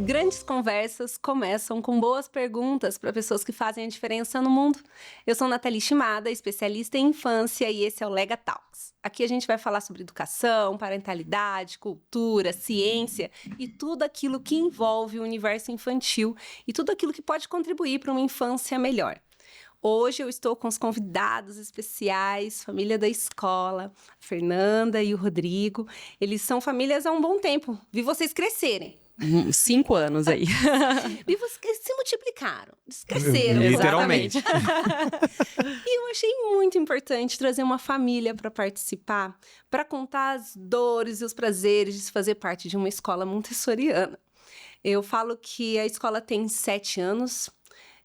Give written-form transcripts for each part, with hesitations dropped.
Grandes conversas começam com boas perguntas para pessoas que fazem a diferença no mundo. Eu sou Nathalie Shimada, especialista em infância, e esse é o Lega Talks. Aqui a gente vai falar sobre educação, parentalidade, cultura, ciência e tudo aquilo que envolve o universo infantil e tudo aquilo que pode contribuir para uma infância melhor. Hoje eu estou com os convidados especiais, família da escola, a Fernanda e o Rodrigo. Eles são famílias há um bom tempo. Vi vocês crescerem. 5 anos aí. E vocês se multiplicaram, eles cresceram. Literalmente. E eu achei muito importante trazer uma família para participar, para contar as dores e os prazeres de se fazer parte de uma escola montessoriana. Eu falo que a escola tem 7 anos,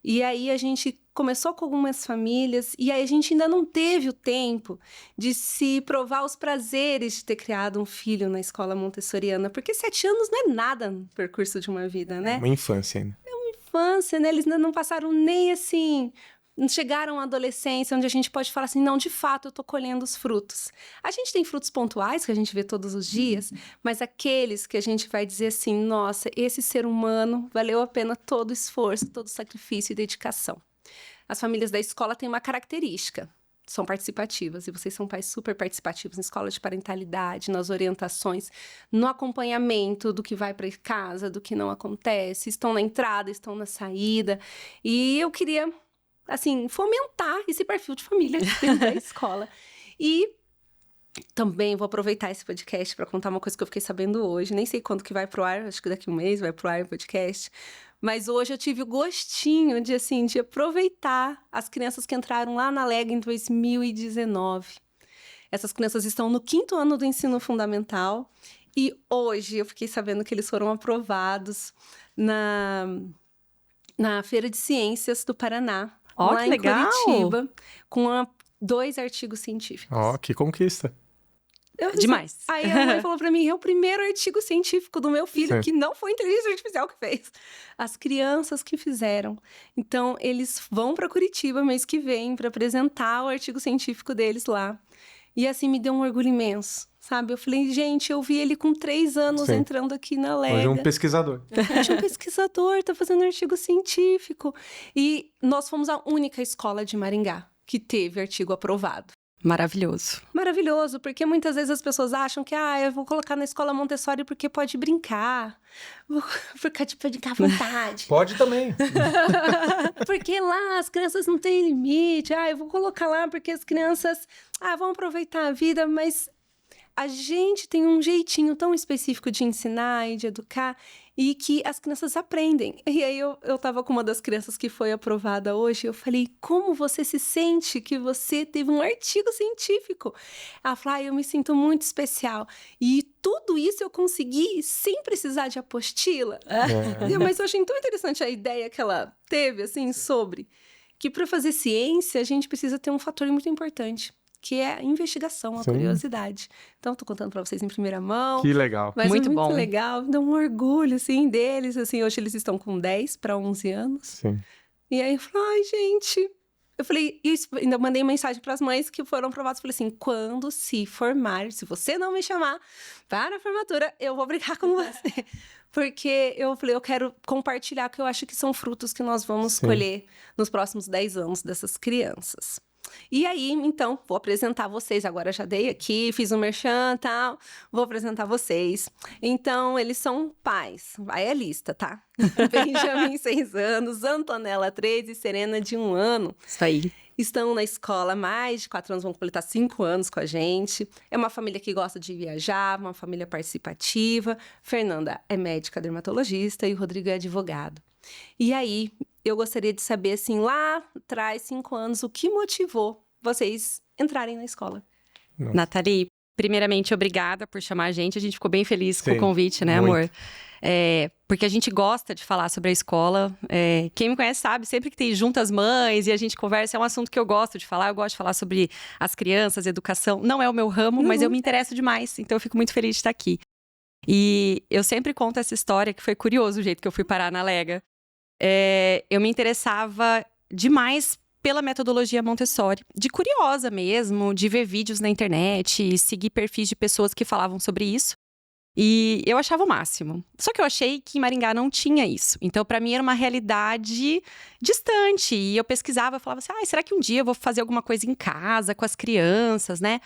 e aí a gente começou com algumas famílias, e aí a gente ainda não teve o tempo de se provar os prazeres de ter criado um filho na escola montessoriana, porque 7 anos não é nada no percurso de uma vida, né? Uma infância ainda. Infância, né? Eles ainda não passaram nem assim, não chegaram à adolescência, onde a gente pode falar assim, não, de fato, eu tô colhendo os frutos. A gente tem frutos pontuais que a gente vê todos os dias, mas aqueles que a gente vai dizer assim, nossa, esse ser humano valeu a pena todo o esforço, todo o sacrifício e dedicação. As famílias da escola têm uma característica, são participativas, e vocês são pais super participativos na escola de parentalidade, nas orientações, no acompanhamento do que vai para casa, do que não acontece, estão na entrada, estão na saída, e eu queria, assim, fomentar esse perfil de família dentro da escola. E também vou aproveitar esse podcast para contar uma coisa que eu fiquei sabendo hoje, nem sei quando que vai pro ar, acho que daqui a um mês vai pro ar o podcast, mas hoje eu tive o gostinho de, assim, de aproveitar as crianças que entraram lá na Lega em 2019. Essas crianças estão no 5º ano do ensino fundamental e hoje eu fiquei sabendo que eles foram aprovados na Feira de Ciências do Paraná, lá que em legal! Curitiba, com 2 artigos científicos. Ó, que conquista. Demais. Aí a mãe falou pra mim, é o primeiro artigo científico do meu filho, Sim. que não foi inteligência artificial que fez. As crianças que fizeram. Então, eles vão pra Curitiba mês que vem pra apresentar o artigo científico deles lá. E assim, me deu um orgulho imenso, sabe? Eu falei, gente, eu vi ele com 3 anos Sim. entrando aqui na Lega. Hoje é um pesquisador. Hoje é um pesquisador, tá fazendo artigo científico. E nós fomos a única escola de Maringá que teve artigo aprovado. Maravilhoso. Maravilhoso, porque muitas vezes as pessoas acham que eu vou colocar na escola Montessori porque pode brincar. Vou brincar à vontade. Pode também. Porque lá as crianças não têm limite. Eu vou colocar lá porque as crianças vão aproveitar a vida, mas a gente tem um jeitinho tão específico de ensinar e de educar e que as crianças aprendem. E aí eu tava com uma das crianças que foi aprovada hoje, eu falei, como você se sente que você teve um artigo científico? Ela falou, eu me sinto muito especial. E tudo isso eu consegui sem precisar de apostila. Mas eu achei tão interessante a ideia que ela teve, assim, sobre que para fazer ciência a gente precisa ter um fator muito importante, que é a investigação, a Sim. curiosidade. Então, tô contando para vocês em primeira mão. Que legal. Mas Muito é muito bom. legal, dá um orgulho, assim, deles. Assim, hoje eles estão com 10 para 11 anos. Sim. E aí, eu falei, gente... Eu falei, ainda mandei mensagem para as mães que foram aprovadas. Falei assim, quando se formar, se você não me chamar para a formatura, eu vou brincar com você. Porque eu falei, eu quero compartilhar, que eu acho que são frutos que nós vamos Sim. colher nos próximos 10 anos dessas crianças. E aí, então, vou apresentar vocês. Agora já dei aqui, fiz um merchan e tal. Vou apresentar vocês. Então, eles são pais. Vai a lista, tá? Benjamin, 6 anos. Antonella, 3 e Serena, de 1 ano. Isso aí. Estão na escola há mais de 4 anos, vão completar 5 anos com a gente. É uma família que gosta de viajar, uma família participativa. Fernanda é médica dermatologista e o Rodrigo é advogado. E aí, eu gostaria de saber, assim, lá atrás, 5 anos, o que motivou vocês entrarem na escola? Nossa. Nathalie, primeiramente, obrigada por chamar a gente. A gente ficou bem feliz com Sim, o convite, né, muito. amor? Porque a gente gosta de falar sobre a escola. Quem me conhece sabe, sempre que tem juntas mães e a gente conversa, é um assunto que eu gosto de falar. Eu gosto de falar sobre as crianças, educação. Não é o meu ramo, mas eu me interesso demais. Então, eu fico muito feliz de estar aqui. E eu sempre conto essa história, que foi curioso o jeito que eu fui parar na Lega. Eu me interessava demais pela metodologia Montessori, de curiosa mesmo, de ver vídeos na internet, seguir perfis de pessoas que falavam sobre isso. E eu achava o máximo. Só que eu achei que em Maringá não tinha isso. Então, pra mim, era uma realidade distante. E eu pesquisava, eu falava assim, será que um dia eu vou fazer alguma coisa em casa, com as crianças, né?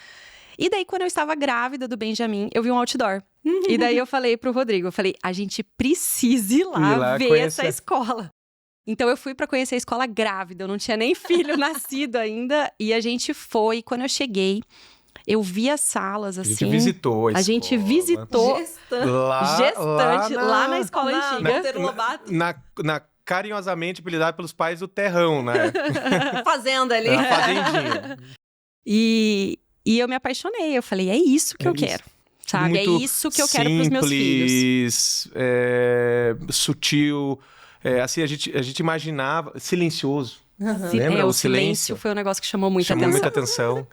E daí, quando eu estava grávida do Benjamin, eu vi um outdoor. E daí, eu falei pro Rodrigo, a gente precisa ir lá ver conhecer essa escola. Então, eu fui pra conhecer a escola grávida. Eu não tinha nem filho nascido ainda. E a gente foi. Quando eu cheguei, eu vi as salas, assim. A gente visitou a escola. A gente visitou Gestante. lá na escola antiga. Monteiro Lobato. Na carinhosamente apelidada pelos pais do terrão, né? Fazenda ali. Na fazendinha. E eu me apaixonei. Eu falei, é isso que eu quero. Sabe? Muito é isso que eu quero pros meus filhos. Simples, sutil. Assim, a gente imaginava... Silencioso. Lembra? O silêncio foi um negócio que chamou muita Chamou atenção. muita atenção.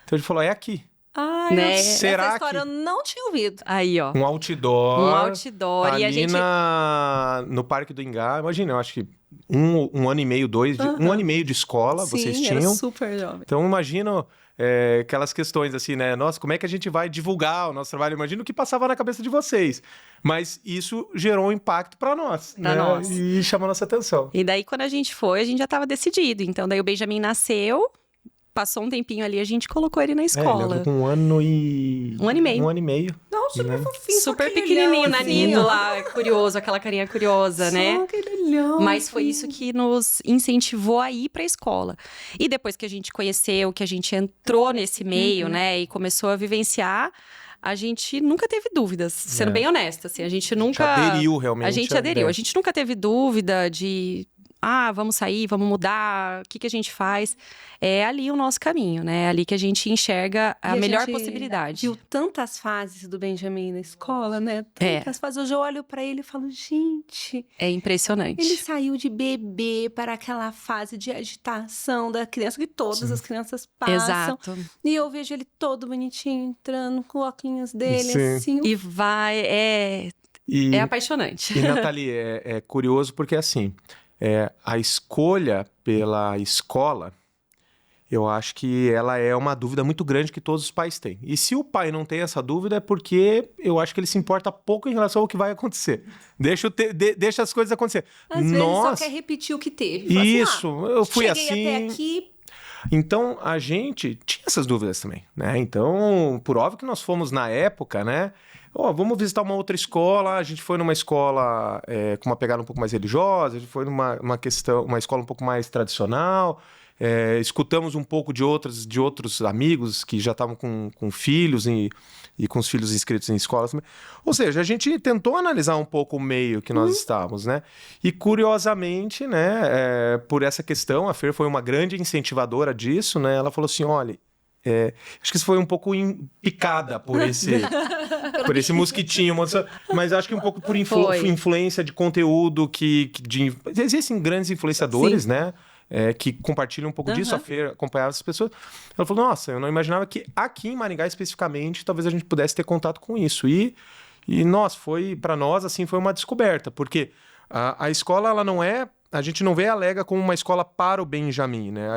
Então a gente falou, é aqui. Né? Será Essa história que... eu não tinha ouvido. Aí, ó. Um outdoor. Um outdoor. Ali E a gente... no Parque do Ingá. Imagina, eu acho que um ano e meio, um ano e meio de escola vocês Sim, tinham. era super jovem. Então, imagina aquelas questões assim, né? Nossa, como é que a gente vai divulgar o nosso trabalho? Imagina o que passava na cabeça de vocês. Mas isso gerou um impacto para nós, Pra né? nós. E chamou nossa atenção. E daí, quando a gente foi, a gente já estava decidido. Então, daí o Benjamin nasceu, passou um tempinho ali, a gente colocou ele na escola. Ele com 1 ano e... Um ano e meio. 1 ano e meio. Não, super fofinho. Super só aquele pequenininho, olhão, naninho assim, ó. lá, curioso, aquela carinha curiosa, né? Só aquele olhão, Mas foi assim. isso que nos incentivou a ir pra escola. E depois que a gente conheceu, que a gente entrou nesse meio, né? E começou a vivenciar, a gente nunca teve dúvidas. Sendo bem honesta, assim, a gente nunca... Aderiu realmente. A gente aderiu. A gente nunca teve dúvida de... vamos sair, vamos mudar, o que a gente faz? É ali o nosso caminho, né? É ali que a gente enxerga a E melhor gente possibilidade. Viu tantas fases do Benjamin na escola, né? Tantas fases. Hoje eu olho pra ele e falo, gente... É impressionante. Ele saiu de bebê para aquela fase de agitação da criança, que todas as crianças passam. Exato. E eu vejo ele todo bonitinho, entrando com óculos dele, Sim. assim. E vai... É apaixonante. E, Nathalie, é curioso porque, assim, a escolha pela escola, eu acho que ela é uma dúvida muito grande que todos os pais têm. E se o pai não tem essa dúvida, é porque eu acho que ele se importa pouco em relação ao que vai acontecer. Deixa as coisas acontecer. Às vezes só quer repetir o que teve. Fala Isso, assim, eu fui cheguei assim... até aqui... Então, a gente tinha essas dúvidas também, né? Então, por óbvio que nós fomos na época, né? Vamos visitar uma outra escola. A gente foi numa escola com uma pegada um pouco mais religiosa, a gente foi numa escola um pouco mais tradicional. Escutamos um pouco de outros amigos que já estavam com filhos e com os filhos inscritos em escolas também. Ou seja, a gente tentou analisar um pouco o meio que nós estávamos, né? E curiosamente, né, por essa questão, a Fer foi uma grande incentivadora disso, né? Ela falou assim, olha, acho que isso foi um pouco picada por esse mosquitinho, mas acho que um pouco por influência de conteúdo existem grandes influenciadores, né? Que compartilham um pouco disso, a Fer acompanhava essas pessoas. Ela falou, nossa, eu não imaginava que aqui em Maringá especificamente, talvez a gente pudesse ter contato com isso. E nossa, para nós, assim, foi uma descoberta, porque a escola, ela não é... A gente não vê a Lega como uma escola para o Benjamin, né?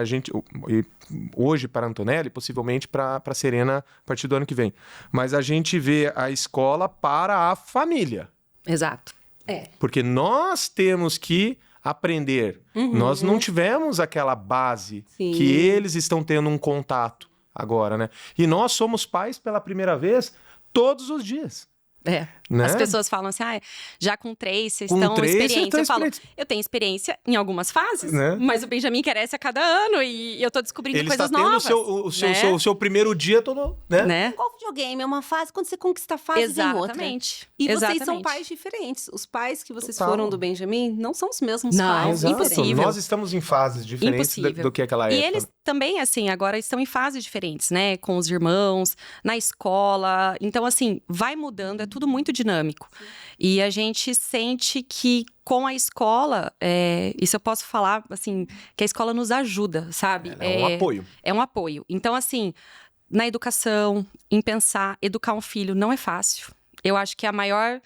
Hoje para a Antonelli, possivelmente para a Serena a partir do ano que vem. Mas a gente vê a escola para a família. Exato. Porque nós temos que aprender. Nós não tivemos aquela base que eles estão tendo um contato agora, né? E nós somos pais pela primeira vez todos os dias. Né? As pessoas falam assim, já com 3, vocês estão experientes. Eu falo, eu tenho experiência em algumas fases, né? Mas o Benjamin cresce a cada ano e eu tô descobrindo coisas novas. Ele está tendo o seu primeiro dia todo, né? Igual videogame, é uma fase, quando você conquista a fase, Exatamente. vem outra. E vocês são pais diferentes. Os pais que vocês foram do Benjamin não são os mesmos não, pais. Impossível. Nós estamos em fases diferentes do que aquela época. E eles também, assim, agora estão em fases diferentes, né? Com os irmãos, na escola. Então, assim, vai mudando, é tudo muito dinâmico. Sim. E a gente sente que com a escola, isso eu posso falar, assim, que a escola nos ajuda, sabe? É um apoio. É um apoio. Então, assim, na educação, em pensar, educar um filho não é fácil. Eu acho que a maior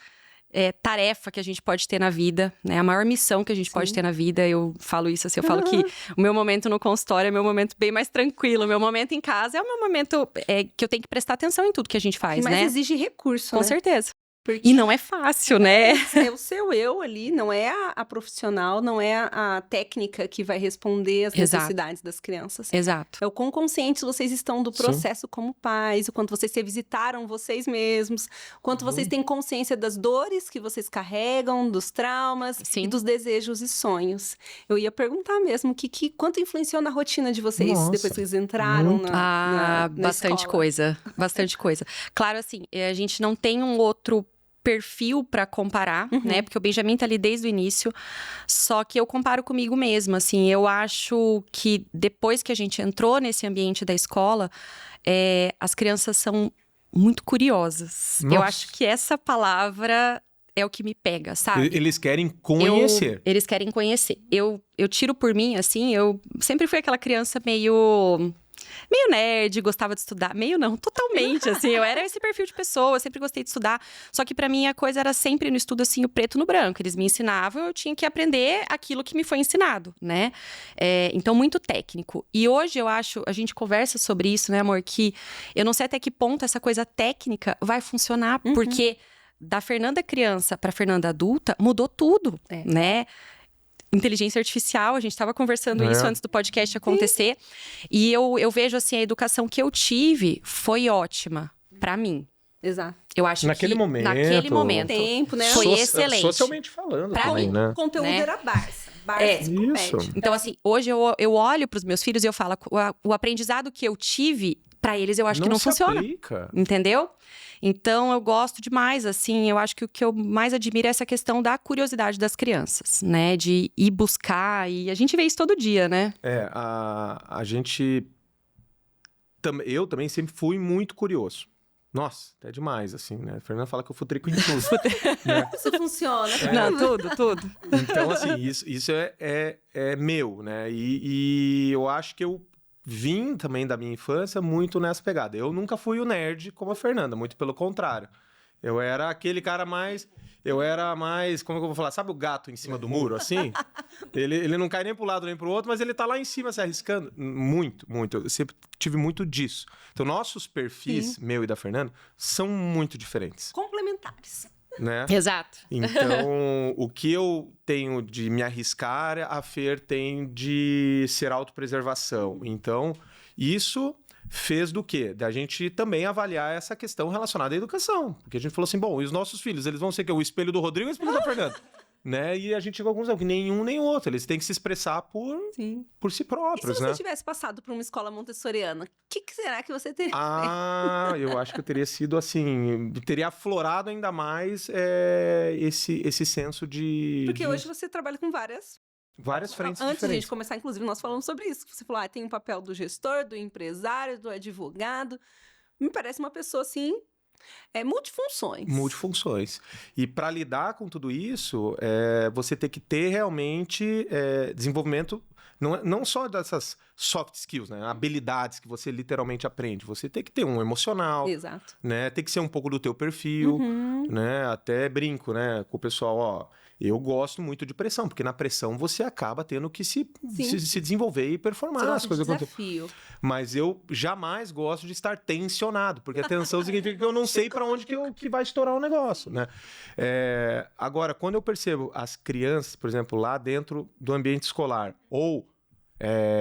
tarefa que a gente pode ter na vida, né? A maior missão que a gente pode ter na vida, eu falo isso assim, eu falo que o meu momento no consultório é meu momento bem mais tranquilo, o meu momento em casa é o meu momento que eu tenho que prestar atenção em tudo que a gente faz, mas né? Mas exige recurso, Com certeza. Porque E não é fácil, né? é o seu eu ali, não é a profissional, não é a técnica que vai responder às Exato. necessidades das crianças. Exato. É o quão conscientes vocês estão do Sim. processo como pais, o quanto vocês se visitaram vocês mesmos, o quanto vocês têm consciência das dores que vocês carregam, dos traumas Sim. e dos desejos e sonhos. Eu ia perguntar mesmo quanto influenciou na rotina de vocês Nossa, depois que vocês entraram muito. na Bastante escola. coisa. Bastante coisa. Claro, assim, a gente não tem um outro perfil para comparar, né? Porque o Benjamin tá ali desde o início. Só que eu comparo comigo mesma, assim. Eu acho que depois que a gente entrou nesse ambiente da escola, as crianças são muito curiosas. Eu Nossa. acho que essa palavra é o que me pega, sabe? Eles querem conhecer. Eles querem conhecer. Eu tiro por mim, assim, eu sempre fui aquela criança meio nerd, gostava de estudar. Meio não, totalmente, assim. Eu era esse perfil de pessoa, eu sempre gostei de estudar. Só que pra mim a coisa era sempre no estudo, assim, o preto no branco. Eles me ensinavam, eu tinha que aprender aquilo que me foi ensinado, né? Então, muito técnico. E hoje eu acho, a gente conversa sobre isso, né, amor? Que eu não sei até que ponto essa coisa técnica vai funcionar, porque da Fernanda criança pra Fernanda adulta, mudou tudo, né? Inteligência artificial, a gente estava conversando isso antes do podcast acontecer. E eu vejo, assim, a educação que eu tive foi ótima pra mim. Exato. Eu acho Naquele que momento. naquele momento Tempo, né? foi excelente. Socialmente falando Pra também, mim. né? O conteúdo Né? era Barça. Barça Isso. enciclopédia. Então, assim, hoje eu olho pros meus filhos e eu falo, o aprendizado que eu tive, pra eles eu acho que não se funciona. aplica. Entendeu? Então, eu gosto demais, assim, eu acho que o que eu mais admiro é essa questão da curiosidade das crianças, né? De ir buscar, e a gente vê isso todo dia, né? A gente... Eu também sempre fui muito curioso. Nossa, até demais, assim, né? A Fernanda fala que eu futrico em tudo. né? Isso funciona. Não, tudo. Então, assim, isso é meu, né? E eu acho que eu vim também da minha infância muito nessa pegada. Eu nunca fui o nerd como a Fernanda, muito pelo contrário. Eu era aquele cara mais... como é que eu vou falar? Sabe o gato em cima do muro, assim? Ele não cai nem pro lado nem pro outro, mas ele tá lá em cima se arriscando. Muito. Eu sempre tive muito disso. Então, nossos perfis, meu e da Fernanda, são muito diferentes, Complementares. né? Exato. Então, o que eu tenho de me arriscar, a Fer tem de ser autopreservação. Então, isso fez do quê? Da gente também avaliar essa questão relacionada à educação. Porque a gente falou assim, bom, e os nossos filhos, eles vão ser o espelho do Rodrigo e o espelho da Fernanda? Né? E a gente chegou à conclusão que nenhum nem o outro. Eles têm que se expressar por si E próprios, se né? você tivesse passado por uma escola montessoriana, o que será que você teria? Eu acho que eu teria sido assim, teria aflorado ainda mais esse senso de... Porque hoje você trabalha com várias frentes Antes de a diferentes. gente começar, inclusive, nós falamos sobre isso. Você falou, tem o papel do gestor, do empresário, do advogado. Me parece uma pessoa, assim, multifunções. Multifunções. E para lidar com tudo isso, você tem que ter realmente desenvolvimento, não só dessas soft skills, né? Habilidades que você literalmente aprende. Você tem que ter um emocional, Exato. né? Tem que ser um pouco do teu perfil, né? Até brinco, né? Com o pessoal, ó... Eu gosto muito de pressão, porque na pressão você acaba tendo que se desenvolver e performar as coisas. Desafio. Mas eu jamais gosto de estar tensionado, porque a tensão significa que eu não sei para onde que vai estourar o negócio, né? Agora, quando eu percebo as crianças, por exemplo, lá dentro do ambiente escolar, ou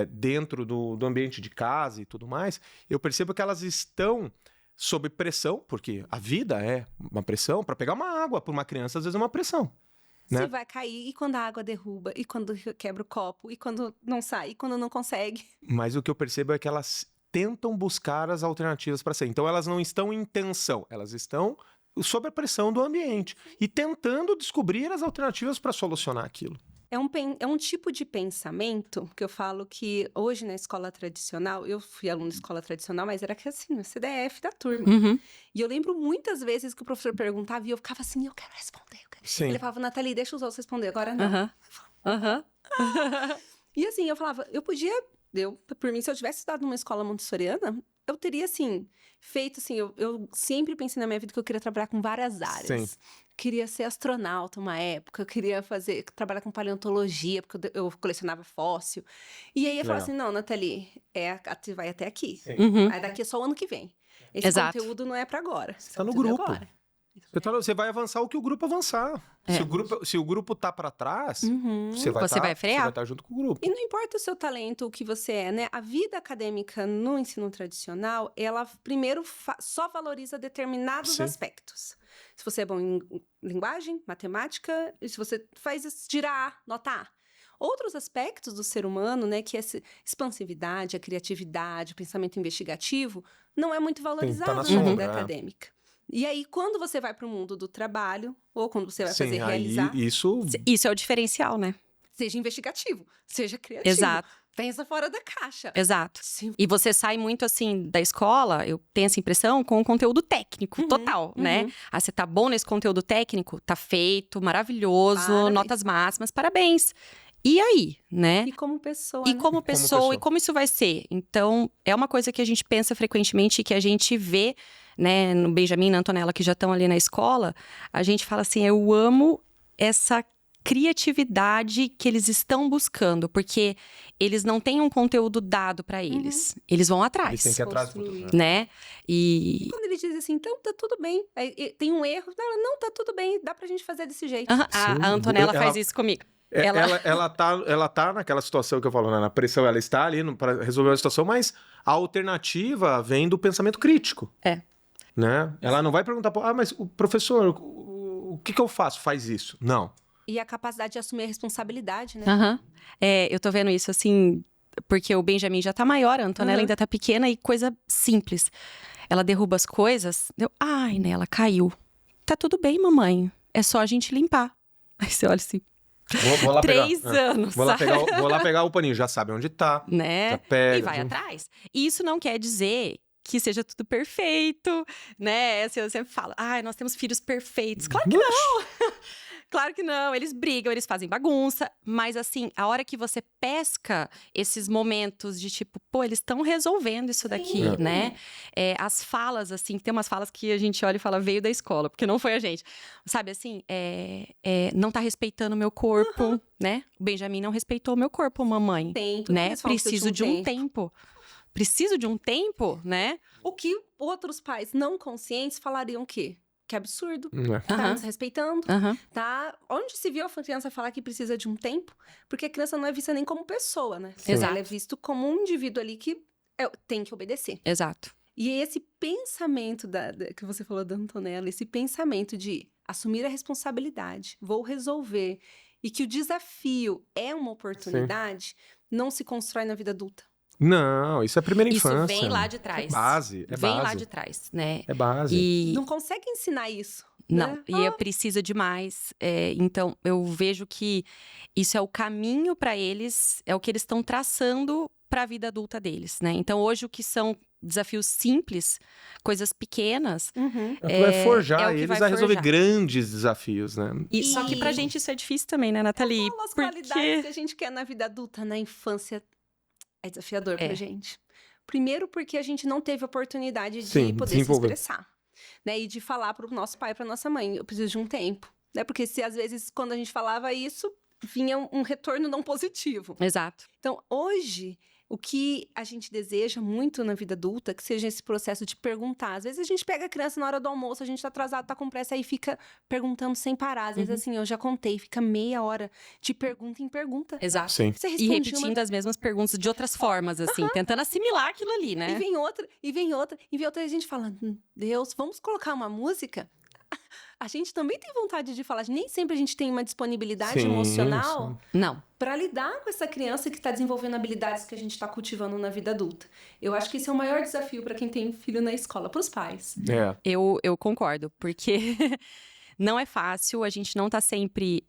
dentro do ambiente de casa e tudo mais, eu percebo que elas estão sob pressão, porque a vida é uma pressão. Para pegar uma água para uma criança, às vezes é uma pressão. Né? Você vai cair, e quando a água derruba, e quando quebra o copo, e quando não sai, e quando não consegue. Mas o que eu percebo é que elas tentam buscar as alternativas para sair. Então, elas não estão em tensão, elas estão sob a pressão do ambiente e tentando descobrir as alternativas para solucionar aquilo. É um tipo de pensamento que eu falo que hoje na escola tradicional, eu fui aluna de escola tradicional, mas era que assim, no CDF da turma. E eu lembro muitas vezes que o professor perguntava e eu ficava assim, eu quero responder. Sim. Ele falava, Nathalie, deixa os outros responder, agora não. E assim, eu falava, por mim, se eu tivesse estudado numa escola montessoriana, eu teria, assim, feito, assim, eu sempre pensei na minha vida que eu queria trabalhar com várias áreas. Sim. Queria ser astronauta uma época, eu queria trabalhar com paleontologia, porque eu colecionava fóssil. E aí eu falava assim, não, Nathalie, vai até aqui. Aí daqui é só o ano que vem. Esse conteúdo não é pra agora. Você tá no grupo. Agora. Você vai avançar o que o grupo avançar. Se o grupo tá para trás, você vai frear. Você vai estar junto com o grupo. E não importa o seu talento, o que você é, né? A vida acadêmica no ensino tradicional, ela primeiro só valoriza determinados aspectos. Se você é bom em linguagem, matemática, e se você faz girar, notar. Outros aspectos do ser humano, né, que é essa expansividade, a criatividade, o pensamento investigativo, não é muito valorizado na vida acadêmica. E aí, quando você vai para o mundo do trabalho, ou quando você vai fazer realizar... Isso é o diferencial, né? Seja investigativo, seja criativo. Exato. Pensa fora da caixa. Exato. Sim. E você sai muito, assim, da escola, eu tenho essa impressão, com o conteúdo técnico, total, né? Ah, você tá bom nesse conteúdo técnico? Tá feito, maravilhoso, Parabéns. notas máximas, parabéns. E aí, né? E como pessoa, E né? como pessoa, e como isso vai ser? Então, é uma coisa que a gente pensa frequentemente, que a gente vê, né, no Benjamin e na Antonella, que já estão ali na escola, a gente fala assim, eu amo essa criatividade que eles estão buscando, porque eles não têm um conteúdo dado para eles. Eles vão atrás. Eles têm que ir atrás, né? E quando eles dizem assim, então tá tudo bem, aí, tem um erro, não, tá tudo bem, dá pra gente fazer desse jeito. a Antonella faz isso comigo. Ela tá naquela situação que eu falo, né? Na pressão, ela está ali para resolver a situação, mas a alternativa vem do pensamento crítico. Né? Ela não vai perguntar, mas o professor, o que eu faço? Faz isso. Não. E a capacidade de assumir a responsabilidade, né? Eu tô vendo isso, assim, porque o Benjamin já tá maior, a Antonella ainda tá pequena, e coisa simples. Ela derruba as coisas, ai, né, ela caiu. Tá tudo bem, mamãe, é só a gente limpar. Aí você olha assim, vou lá 3 pegar. anos, vou lá pegar o paninho, já sabe onde tá. Né? Já pega, e vai atrás. E isso não quer dizer que seja tudo perfeito, né? Assim, eu sempre falo, nós temos filhos perfeitos. Claro que não! Claro que não, eles brigam, eles fazem bagunça, mas assim, a hora que você pesca esses momentos de tipo, eles estão resolvendo isso daqui, né? As falas, assim, tem umas falas que a gente olha e fala, veio da escola, porque não foi a gente. Sabe assim, não tá respeitando o meu corpo, né? O Benjamin não respeitou o meu corpo, mamãe, né? Preciso de um tempo. Preciso de um tempo, né? O que outros pais não conscientes falariam o quê? Que absurdo. Tá desrespeitando. Tá? Onde se viu a criança falar que precisa de um tempo? Porque a criança não é vista nem como pessoa, né? Exato. Ela é vista como um indivíduo ali que tem que obedecer. Exato. E esse pensamento que você falou da Antonella, esse pensamento de assumir a responsabilidade, vou resolver, e que o desafio é uma oportunidade, não se constrói na vida adulta. Não, isso é a primeira infância. Isso vem lá de trás. É base. Vem lá de trás, né? É base. E... não consegue ensinar isso. Não, né? e precisa demais. Então, eu vejo que isso é o caminho para eles, é o que eles estão traçando para a vida adulta deles, né? Então, hoje, o que são desafios simples, coisas pequenas... É o que vai forjar eles a resolver forjar grandes desafios, né? Só que pra gente isso é difícil também, né, Nathalie? As qualidades que a gente quer na vida adulta, na infância, é desafiador pra gente. Primeiro porque a gente não teve oportunidade de poder se expressar, né? E de falar pro nosso pai, pra nossa mãe, eu preciso de um tempo, né? Porque se às vezes, quando a gente falava isso, vinha um retorno não positivo. Exato. Então, hoje, o que a gente deseja muito na vida adulta, que seja esse processo de perguntar. Às vezes a gente pega a criança na hora do almoço, a gente tá atrasado, tá com pressa, aí fica perguntando sem parar. Às vezes, assim, eu já contei, fica meia hora de pergunta em pergunta. Exato. Sim. Você E repetindo as mesmas perguntas de outras formas, assim, tentando assimilar aquilo ali, né? E vem outra, e vem outra, e vem outra, e a gente fala, Deus, vamos colocar uma música? A gente também tem vontade de falar, nem sempre a gente tem uma disponibilidade emocional Não. para lidar com essa criança que está desenvolvendo habilidades que a gente está cultivando na vida adulta. Eu acho que esse é o maior desafio para quem tem filho na escola, para os pais. Eu concordo, porque não é fácil, a gente não tá sempre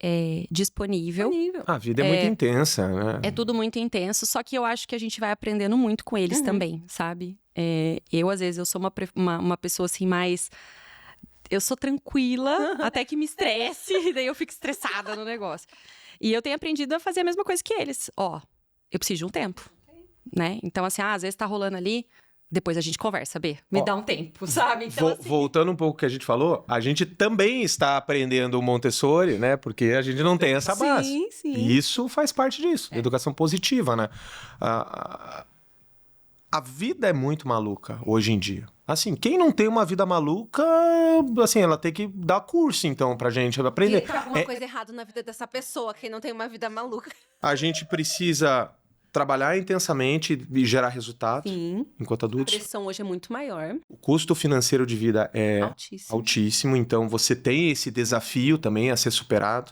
disponível. A vida é muito intensa, né? É tudo muito intenso, só que eu acho que a gente vai aprendendo muito com eles também, sabe? Às vezes, eu sou uma pessoa assim mais... Eu sou tranquila, até que me estresse, e daí eu fico estressada no negócio. E eu tenho aprendido a fazer a mesma coisa que eles. Eu preciso de um tempo, né? Então, assim, às vezes tá rolando ali, depois a gente conversa, Me dá um tempo, sabe? Então, assim... Voltando um pouco ao que a gente falou, a gente também está aprendendo o Montessori, né? Porque a gente não tem essa base. Sim. E isso faz parte disso, educação positiva, né? A vida é muito maluca hoje em dia. Assim, quem não tem uma vida maluca, assim, ela tem que dar curso, então, pra gente aprender. Tem alguma coisa errada na vida dessa pessoa, quem não tem uma vida maluca. A gente precisa trabalhar intensamente e gerar resultado Sim. enquanto A adultos. pressão hoje é muito maior. O custo financeiro de vida é Altíssimo. altíssimo, então você tem esse desafio também a ser superado.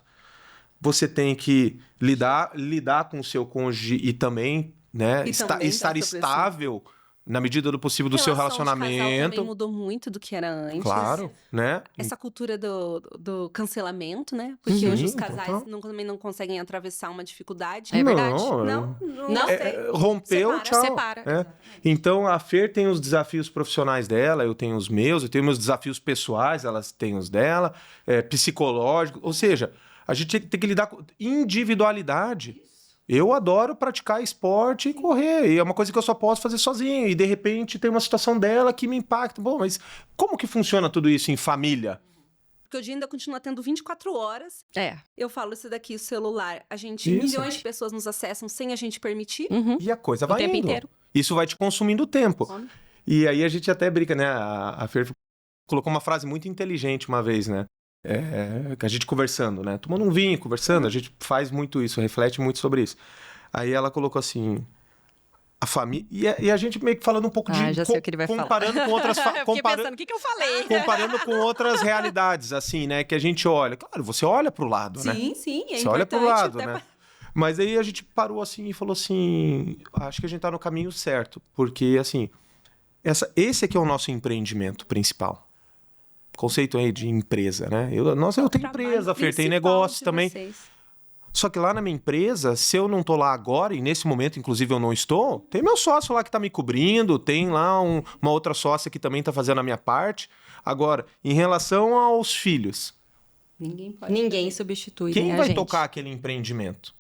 Você tem que lidar com o seu cônjuge e também, né, E também estar dessa pressão. estável na medida do possível do seu Relação de casal relacionamento. também mudou muito do que era antes. Claro, né? Essa cultura do cancelamento, né? Porque Sim, hoje os casais total. também não conseguem atravessar uma dificuldade. É verdade. Não É, sei. rompeu, Separa, tchau. separa. É. Então a Fer tem os desafios profissionais dela, eu tenho os meus, eu tenho meus desafios pessoais, elas têm os dela, psicológicos. Ou seja, a gente tem que lidar com individualidade. Eu adoro praticar esporte e correr, e é uma coisa que eu só posso fazer sozinho, e de repente tem uma situação dela que me impacta. Bom, mas como que funciona tudo isso em família? Porque o dia ainda continua tendo 24 horas. É. Eu falo isso daqui, o celular. Isso. Milhões de pessoas nos acessam sem a gente permitir. Uhum. E a coisa O vai tempo indo. inteiro. Isso vai te consumindo tempo. Some. E aí a gente até brinca, né? A Fer colocou uma frase muito inteligente uma vez, né? Que a gente conversando, né? Tomando um vinho, conversando, a gente faz muito isso, reflete muito sobre isso. Aí ela colocou assim, a família... E a gente meio que falando um pouco de... Já sei o que ele vai falar. comparando com outras... Eu fiquei pensando, o que eu falei? Comparando com outras realidades, assim, né? Que a gente olha. Claro, você olha pro lado, né? Sim, sim, é Você olha pro importante lado, até né? Mas aí a gente parou assim e falou assim, acho que a gente tá no caminho certo, porque assim, esse aqui é o nosso empreendimento principal. Conceito aí de empresa, né? Eu tenho empresa, a Fer tem negócio também. Só que lá na minha empresa, se eu não tô lá agora, e nesse momento, inclusive, eu não estou, tem meu sócio lá que tá me cobrindo, tem lá uma outra sócia que também tá fazendo a minha parte. Agora, em relação aos filhos, Ninguém substitui, quem né, a vai gente? tocar aquele empreendimento?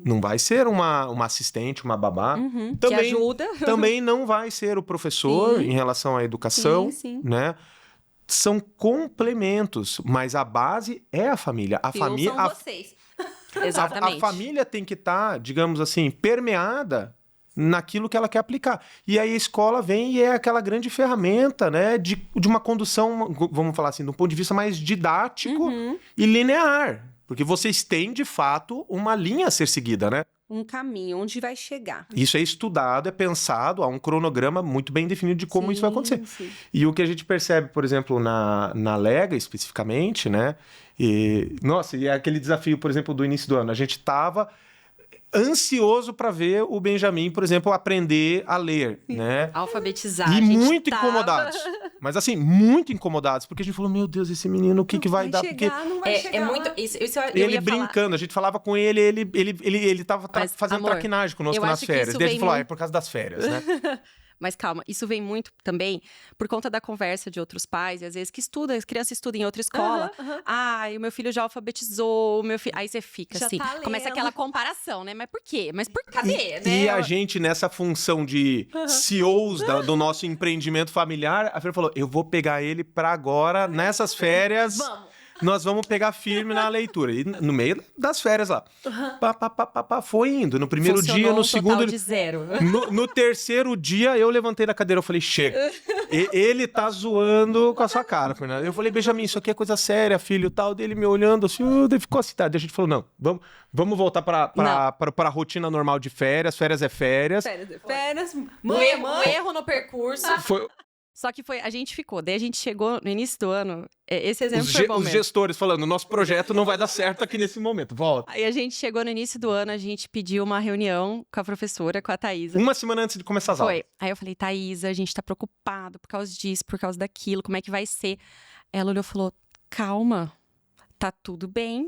Não vai ser uma assistente, uma babá. Uhum, que Também, ajuda. também não vai ser o professor Sim. em relação à educação, Sim. né? São complementos, mas a base é a família. A família, São vocês. Exatamente. a família tem que estar, digamos assim, permeada naquilo que ela quer aplicar. E aí a escola vem e é aquela grande ferramenta, né, de uma condução, vamos falar assim, de um ponto de vista mais didático e linear. Porque vocês têm, de fato, uma linha a ser seguida, né? Um caminho, onde vai chegar. Isso é estudado, é pensado, há um cronograma muito bem definido de como isso vai acontecer. Sim. E o que a gente percebe, por exemplo, na Lega, especificamente, né? E é aquele desafio, por exemplo, do início do ano. A gente estava ansioso para ver o Benjamin, por exemplo, aprender a ler, né? Alfabetizar. E a gente muito tava- incomodados. Mas assim, muito incomodados. Porque a gente falou, meu Deus, esse menino, o que vai dar? Porque Não vai chegar É lá. muito. Isso eu ele ia falar. brincando, a gente falava com ele, ele tava Mas, fazendo amor, traquinagem conosco eu nas acho que férias. isso Daí a gente vem falou, muito- é por causa das férias, né? Mas calma, isso vem muito também por conta da conversa de outros pais, e às vezes que as crianças estudam em outra escola. Ai, o meu filho já alfabetizou, o meu filho. Aí você fica Já assim, tá começa lendo. aquela comparação, né? Mas por quê? Mas por cadê, né? E a gente, nessa função de CEOs do nosso empreendimento familiar, a Fer falou, eu vou pegar ele pra agora, nessas férias... Vamos. Nós vamos pegar firme na leitura. E no meio das férias lá. Foi indo. No primeiro Funcionou dia, no um segundo... total de 0. No terceiro dia, eu levantei da cadeira. Eu falei, chega. Ele tá zoando com a sua cara, Fernanda. Eu falei, Benjamin, isso aqui é coisa séria, filho. Tal dele me olhando assim. Daí ficou assim, tá. Daí a gente falou, não, vamos voltar pra rotina normal de férias. Férias é férias. Férias. Um erro no percurso. Foi Só que a gente ficou. Daí a gente chegou no início do ano. Esse exemplo foi bom os mesmo. gestores falando, nosso projeto não vai dar certo aqui nesse momento. Volta. Aí a gente chegou no início do ano, a gente pediu uma reunião com a professora, com a Thaísa. Uma semana antes de começar as aulas. Foi. Aí eu falei, Thaísa, a gente tá preocupado por causa disso, por causa daquilo, como é que vai ser? Ela olhou e falou, calma, tá tudo bem.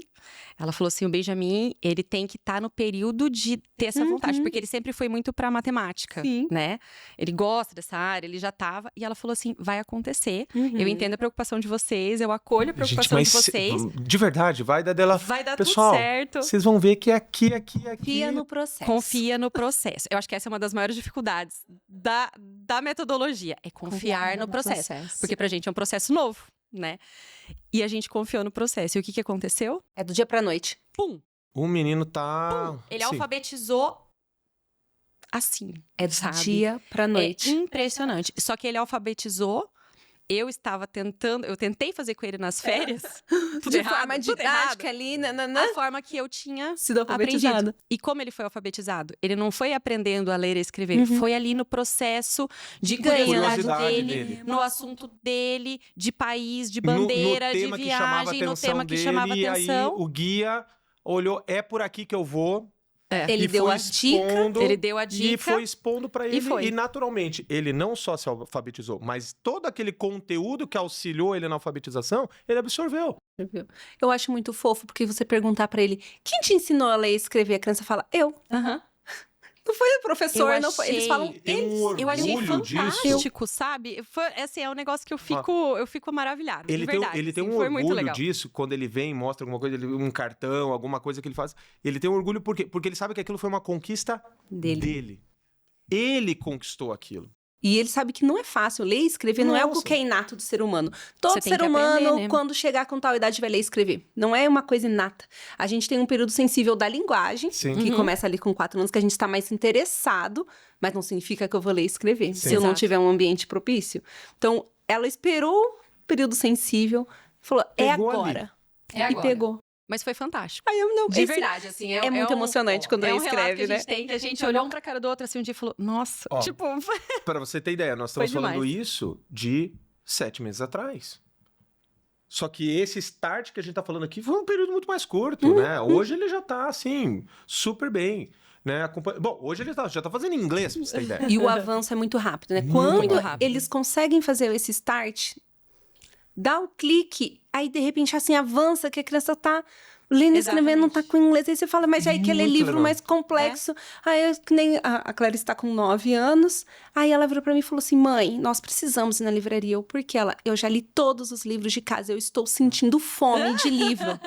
Ela falou assim, o Benjamin, ele tem que estar no período de ter essa vontade, porque ele sempre foi muito pra matemática, Sim. né? Ele gosta dessa área, ele já tava. E ela falou assim, vai acontecer. Eu entendo a preocupação de vocês, eu acolho a preocupação de vocês. De verdade, vai dar dela. Vai dar Pessoal, tudo certo. vocês vão ver que é aqui. Confia no processo. Confia no processo. Eu acho que essa é uma das maiores dificuldades da metodologia, é confiar no processo. Porque pra gente é um processo novo, né? E a gente confiou no processo. E o que aconteceu? É do dia pra noite. Pum! O menino tá. Ele Sim. alfabetizou assim. É do sabe? dia pra noite. É impressionante. Só que ele alfabetizou. Eu tentei fazer com ele nas férias. Tudo De errado, forma tudo didática errado. ali, A forma que eu tinha sido alfabetizado. aprendido. E como ele foi alfabetizado? Ele não foi aprendendo a ler e escrever. Foi ali no processo de curiosidade Curiosidade dele, no assunto dele, de país, de No bandeira, tema de que chamava viagem, no atenção tema que dele, chamava e aí atenção. o guia olhou, é por aqui que eu vou. Ele e deu foi a dica. expondo, Ele deu a E dica. foi expondo pra ele. foi. E naturalmente, ele não só se alfabetizou, mas todo aquele conteúdo que auxiliou ele na alfabetização, ele absorveu. Eu acho muito fofo, porque você perguntar pra ele, quem te ensinou a ler e escrever? A criança fala, eu. Aham. Não foi o professor, Eu não foi. Eles falam, Tem um Eu achei orgulho disso. fantástico, sabe? Foi, assim, é um negócio que eu fico maravilhada, de verdade. Ele tem assim, um foi muito orgulho legal. disso, quando ele vem e mostra alguma coisa, um cartão, alguma coisa que ele faz. Ele tem um orgulho porque ele sabe que aquilo foi uma conquista dele. Ele conquistou aquilo. E ele sabe que não é fácil. Ler e escrever não é algo Nossa. que é inato do ser humano. Todo Você tem ser que humano, aprender, né? quando chegar com tal idade, vai ler e escrever. Não é uma coisa inata. A gente tem um período sensível da linguagem, Sim. que Uhum. começa ali com 4 anos, que a gente está mais interessado, mas não significa que eu vou ler e escrever, Sim. se eu não Exato. tiver um ambiente propício. Então, ela esperou o período sensível, falou, Pegou ali. agora. É E pegou. Mas foi fantástico. Aí eu não, De esse- verdade, assim. é muito emocionante quando ele escreve, que né? a gente tem, que a gente olhou um pra cara do outro assim um dia e falou, nossa, Ó. tipo... Pra você ter ideia, nós Foi estamos falando demais. isso de 7 meses atrás. Só que esse start que a gente tá falando aqui foi um período muito mais curto, né? Hoje ele já tá, assim, super bem, né? Bom, hoje ele já tá fazendo inglês, pra você ter ideia. E o avanço é muito rápido, né? Muito Quando rápido. eles conseguem fazer esse start, dá o clique, aí de repente assim avança, que a criança tá lendo e escrevendo, não tá com inglês. Aí você fala, mas aí quer ler Muito livro legal. mais complexo. Aí que nem a Clarice tá com 9 anos. Aí ela virou pra mim e falou assim: mãe, nós precisamos ir na livraria. Porque eu já li todos os livros de casa, eu estou sentindo fome de livro.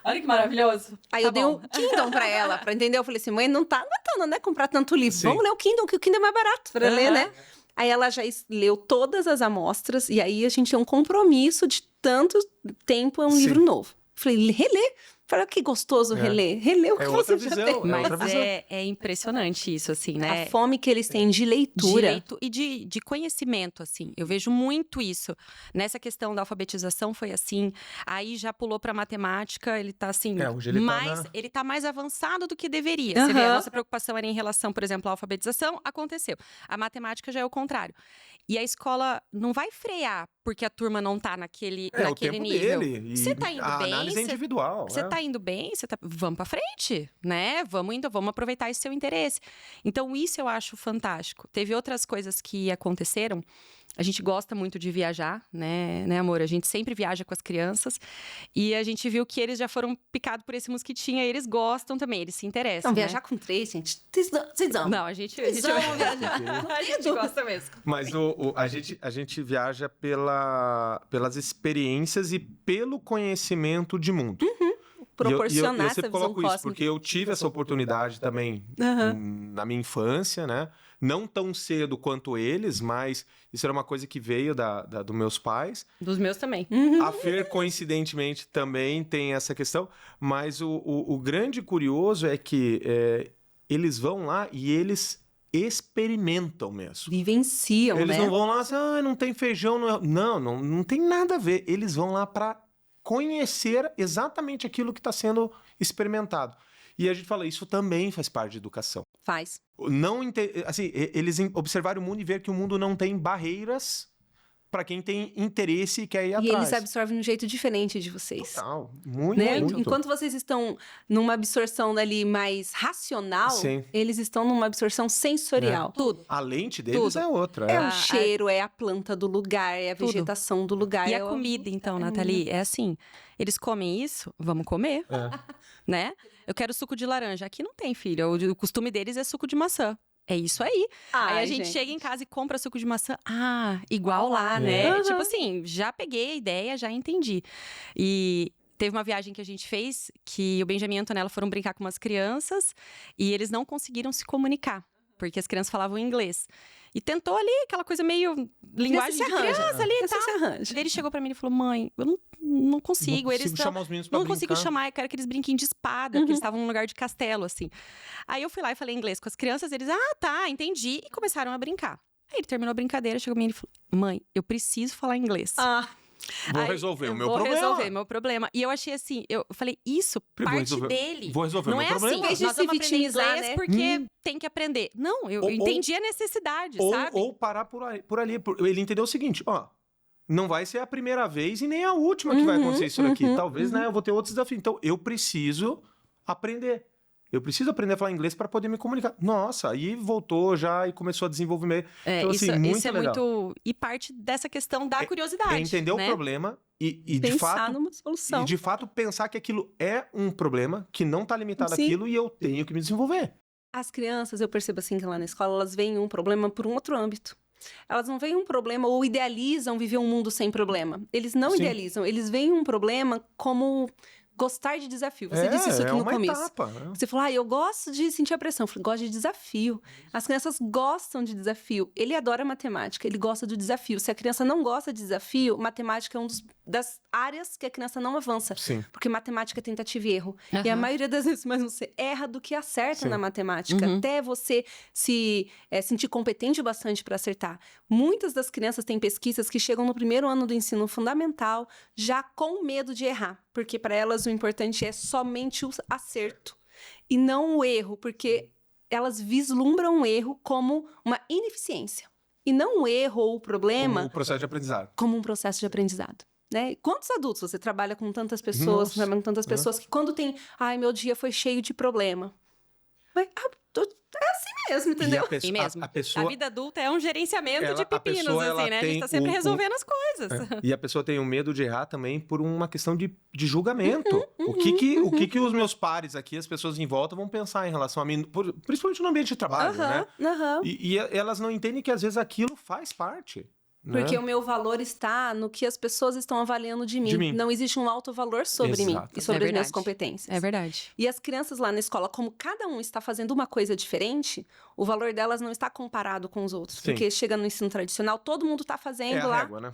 Olha que maravilhoso. Aí Tá eu dei bom. um Kindle pra ela, pra entender. Eu falei assim, mãe, não tá aguentando, né? Comprar tanto livro. Sim. Vamos ler o Kindle, que o Kindle é mais barato pra ler, Aham. né? Aí ela já leu todas as amostras. E aí a gente tem um compromisso de tanto tempo, é um Sim. livro novo. Falei, relê. Falei, que gostoso reler. Relê o que É você outra já visão, tem. é outra Mas visão. é impressionante isso, assim, né? A fome que eles têm de leitura. E de conhecimento, assim. Eu vejo muito isso. Nessa questão da alfabetização foi assim. Aí já pulou pra matemática, ele tá assim. Hoje ele tá ele tá mais avançado do que deveria. Você vê, a Aham. nossa preocupação era em relação, por exemplo, à alfabetização, aconteceu. A matemática já é o contrário. E a escola não vai frear porque a turma não tá naquele o tempo nível. dele. E Você tá indo a bem, análise é você- individual. Você tá indo bem, vamos pra frente, né? Vamos aproveitar esse seu interesse. Então, isso eu acho fantástico. Teve outras coisas que aconteceram. A gente gosta muito de viajar, né, amor? A gente sempre viaja com as crianças. E a gente viu que eles já foram picados por esse mosquitinho, e eles gostam também, eles se interessam. Não, né? viajar com 3, gente. Vocês amam. Não, a gente Vocês amam viajar. a gente gosta mesmo. Mas a gente viaja pelas experiências e pelo conhecimento de mundo. Proporcionar eu essa sempre visão coloco isso, cósmica. porque eu tive essa oportunidade também na minha infância, né? Não tão cedo quanto eles, mas isso era uma coisa que veio dos meus pais. Dos meus também. A Fer, coincidentemente, também tem essa questão. Mas o grande curioso é que eles vão lá e eles experimentam mesmo. Vivenciam, Eles né? não vão lá assim, não tem feijão. Não tem nada a ver. Eles vão lá para conhecer exatamente aquilo que está sendo experimentado. E a gente fala, isso também faz parte de educação. Faz. Assim, eles observarem o mundo e ver que o mundo não tem barreiras para quem tem interesse e quer ir E atrás. eles absorvem de um jeito diferente de vocês. Total, muito, Né? muito. Enquanto vocês estão numa absorção dali mais racional, Sim. eles estão numa absorção sensorial. Tudo. A lente deles Tudo. é outra. É É. o cheiro, é a planta do lugar, é a Tudo. vegetação do lugar. E é a o- comida, então, Nathalie, é assim: eles comem isso, vamos comer, né? Eu quero suco de laranja. Aqui não tem, filho. O costume deles é suco de maçã. É isso aí. Aí Ai, a gente gente. chega em casa e compra suco de maçã. Ah, igual lá, É. né? Aham. Tipo assim, já peguei a ideia, já entendi. E teve uma viagem que a gente fez que o Benjamin e a Antonella foram brincar com umas crianças e eles não conseguiram se comunicar. porque as crianças falavam inglês. E tentou ali aquela coisa meio linguagem se de arranja. criança ali e Criança tal. se arranja. Daí ele chegou pra mim e falou, mãe, eu não consigo. Não Eles consigo tão... chamar os meninos pra Não consigo brincar. chamar, eu quero que eles brinquem de espada, porque eles estavam num lugar de castelo, assim. Aí eu fui lá e falei inglês com as crianças, eles, tá, entendi. E começaram a brincar. Aí ele terminou a brincadeira, chegou pra mim e falou, mãe, eu preciso falar inglês. Vou Aí, resolver o meu vou problema. resolver meu problema. E eu achei assim, eu falei, isso parte dele. Vou resolver o Não meu é problema. assim, Em vez de nós se vamos aprender vitimizar, inglês né? porque tem que aprender. Não, eu entendi a necessidade, sabe? Ou parar por ali. Ele entendeu o seguinte, ó. Não vai ser a primeira vez e nem a última que vai acontecer isso daqui. Talvez, né, eu vou ter outros desafios. Então, eu preciso aprender. Eu preciso aprender a falar inglês para poder me comunicar. Nossa, aí voltou já e começou a desenvolver. Então, assim, muito isso é legal. muito... E parte dessa questão da curiosidade, É entender né? o problema e de Pensar fato... numa solução. E de fato pensar que aquilo é um problema, que não está limitado Sim. àquilo e eu tenho que me desenvolver. As crianças, eu percebo assim que lá na escola, elas veem um problema por um outro âmbito. Elas não veem um problema ou idealizam viver um mundo sem problema. Eles não Sim. idealizam, eles veem um problema como gostar de desafio. Você disse isso aqui no uma começo. etapa, né? Você falou, eu gosto de sentir a pressão. Eu falei, gosto de desafio. As crianças gostam de desafio. Ele adora matemática, ele gosta do desafio. Se a criança não gosta de desafio, matemática é uma das áreas que a criança não avança. Sim. Porque matemática é tentativa e erro. E a Aham. maioria das vezes mais você erra do que acerta Sim. na matemática. Até você se sentir competente bastante para acertar. Muitas das crianças têm pesquisas que chegam no primeiro ano do ensino fundamental já com medo de errar. Porque para elas o importante é somente o acerto e não o erro. Porque elas vislumbram o erro como uma ineficiência. E não o erro ou o problema O processo de aprendizado. como um processo de aprendizado. Né? Quantos adultos você trabalha com tantas pessoas, Nossa, trabalha com tantas pessoas que quando tem, meu dia foi cheio de problema. Mas, é assim mesmo, entendeu? E E mesmo. a pessoa... A vida adulta é um gerenciamento de a pepinos, pessoa, ela assim, né? A gente tem tá sempre o- resolvendo as coisas. E a pessoa tem o medo de errar também por uma questão de julgamento. O que os meus pares aqui, as pessoas em volta, vão pensar em relação a mim, principalmente no ambiente de trabalho, né? Aham. E elas não entendem que às vezes aquilo faz parte. Né? Porque o meu valor está no que as pessoas estão avaliando de mim. De mim. Não existe um alto valor sobre mim Exato. e sobre É as minhas verdade. competências. É verdade. E as crianças lá na escola, como cada um está fazendo uma coisa diferente, o valor delas não está comparado com os outros. Sim. Porque chega no ensino tradicional, todo mundo está É fazendo a lá régua, né?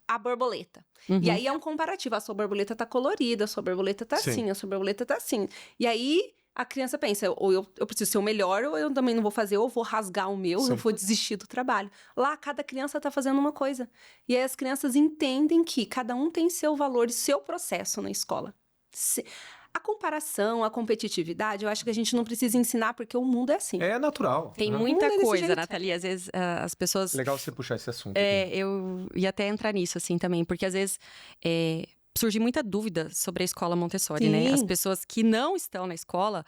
a borboleta. Uhum. E aí é um comparativo. A sua borboleta tá colorida, a sua borboleta tá Sim. assim, a sua borboleta tá assim. E aí a criança pensa, ou eu preciso ser o melhor, ou eu também não vou fazer, ou eu vou rasgar o meu, Sim. eu vou desistir do trabalho. Lá, cada criança tá fazendo uma coisa. E aí as crianças entendem que cada um tem seu valor e seu processo na escola. A comparação, a competitividade, eu acho que a gente não precisa ensinar, porque o mundo é assim. É natural. Tem né? muita Não é desse coisa, jeito. Nathalie. Às vezes as pessoas... Legal você puxar esse assunto. Eu ia até entrar nisso, assim, também. Porque às vezes surge muita dúvida sobre a escola Montessori, né? Sim. As pessoas que não estão na escola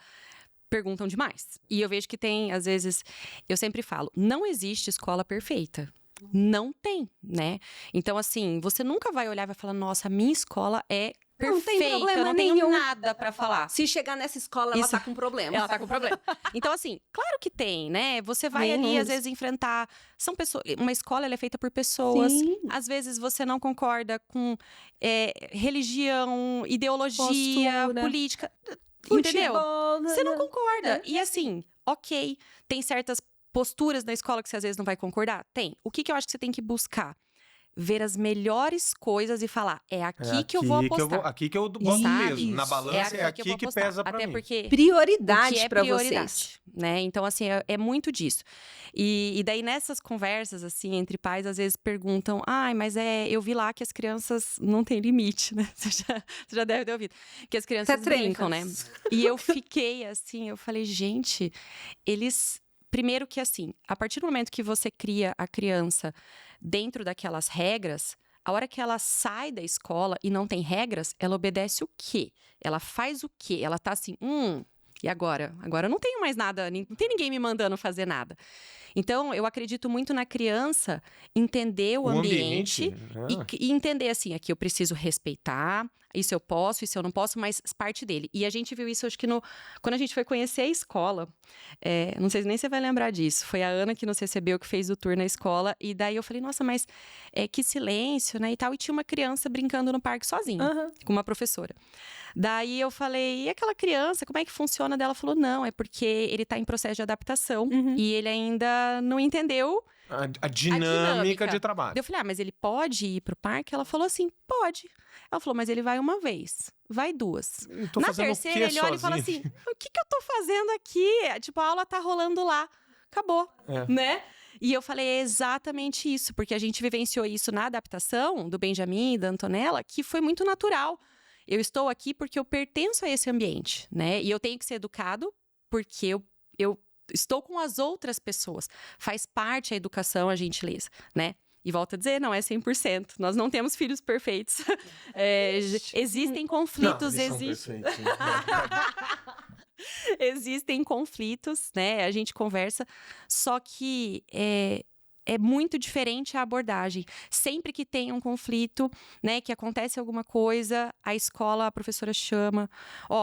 perguntam demais. E eu vejo que tem, às vezes... Eu sempre falo, não existe escola perfeita. Não tem, né? Então, assim, você nunca vai olhar e vai falar, nossa, a minha escola é Não tem perfeita, problema eu não tenho nenhum. nada pra falar. Se chegar nessa escola, ela Isso. tá com problema. Ela tá com problema. Então, assim, claro que tem, né? Você vai ali, Inúmeros. às vezes, enfrentar... São pessoas... Uma escola, ela é feita por pessoas. Sim. Às vezes, você não concorda com religião, ideologia, Postura. política. Entendeu? Futebol, Você não concorda. É. E assim, ok, tem certas posturas na escola que você às vezes não vai concordar? Tem. O que eu acho que você tem que buscar? Ver as melhores coisas e falar, é aqui que eu vou apostar. Aqui que eu boto Sabe? mesmo. Na balança é eu aqui vou que apostar. pesa pra Até mim. porque Prioridade o que é pra prioridade, vocês. né? Então, assim, é muito disso. E daí, nessas conversas, assim, entre pais, às vezes perguntam, mas eu vi lá que as crianças não têm limite, né? Você já deve ter ouvido. Que as crianças brincam, né? E eu fiquei, assim, eu falei, gente, eles... Primeiro que, assim, a partir do momento que você cria a criança dentro daquelas regras... A hora que ela sai da escola e não tem regras, ela obedece o quê? Ela faz o quê? Ela tá assim, e agora? Agora eu não tenho mais nada, não tem ninguém me mandando fazer nada. Então, eu acredito muito na criança entender o ambiente e entender assim, aqui eu preciso respeitar, isso eu posso, isso eu não posso, mas parte dele. E a gente viu isso, acho que quando a gente foi conhecer a escola, não sei nem se você vai lembrar disso, foi a Ana que nos recebeu, que fez o tour na escola, e daí eu falei, nossa, mas que silêncio, né, e tal, e tinha uma criança brincando no parque sozinha, com uma professora. Daí eu falei, e aquela criança, como é que funciona dela? Ela falou, não, é porque ele tá em processo de adaptação e ele ainda não entendeu a dinâmica de trabalho. Eu falei, mas ele pode ir pro parque? Ela falou assim, pode. Ela falou, mas ele vai uma vez, vai duas. Na terceira, ele olha e fala assim, o que eu tô fazendo aqui? Tipo, a aula tá rolando lá. Acabou, né? E eu falei, é exatamente isso, porque a gente vivenciou isso na adaptação do Benjamin e da Antonella, que foi muito natural. Eu estou aqui porque eu pertenço a esse ambiente, né? E eu tenho que ser educado porque eu estou com as outras pessoas. Faz parte a educação, a gentileza, né? E volto a dizer, não é 100%. Nós não temos filhos perfeitos. Existem conflitos. Existem conflitos, né? A gente conversa. Só que é muito diferente a abordagem. Sempre que tem um conflito, né, que acontece alguma coisa, a escola, a professora chama,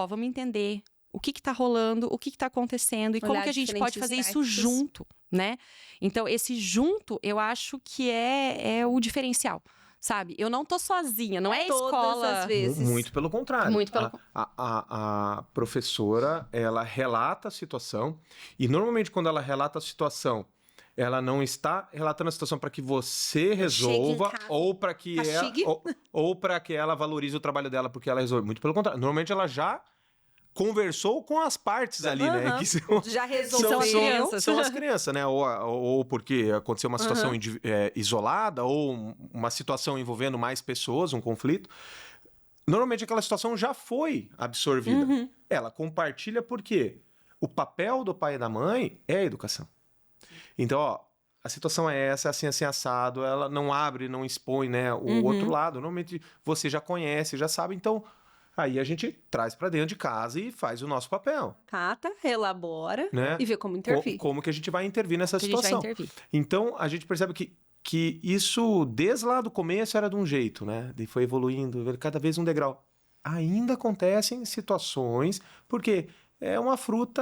vamos entender o que tá rolando, o que tá acontecendo e como que a gente pode fazer isso junto, né? Então, esse junto, eu acho que é o diferencial. Sabe? Eu não tô sozinha, não é a escola. Todas as vezes. Muito pelo contrário. Muito pelo... A professora, ela relata a situação e normalmente quando ela relata a situação, ela não está relatando a situação para que você resolva ou para que ou para que ela valorize o trabalho dela porque ela resolve. Muito pelo contrário. Normalmente ela já conversou com as partes ali, né? Que já resolveu. São as crianças, né? Ou porque aconteceu uma situação isolada ou uma situação envolvendo mais pessoas, um conflito. Normalmente aquela situação já foi absorvida. Ela compartilha porque o papel do pai e da mãe é a educação. Então, a situação é essa, assim, assim, assado. Ela não abre, não expõe, né? O outro lado. Normalmente você já conhece, já sabe. Então, aí a gente traz para dentro de casa e faz o nosso papel. Cata, elabora, né? E vê como intervir. Como que a gente vai intervir nessa situação. Então, a gente percebe que isso, desde lá do começo, era de um jeito, né? E foi evoluindo, cada vez um degrau. Ainda acontecem situações, porque é uma fruta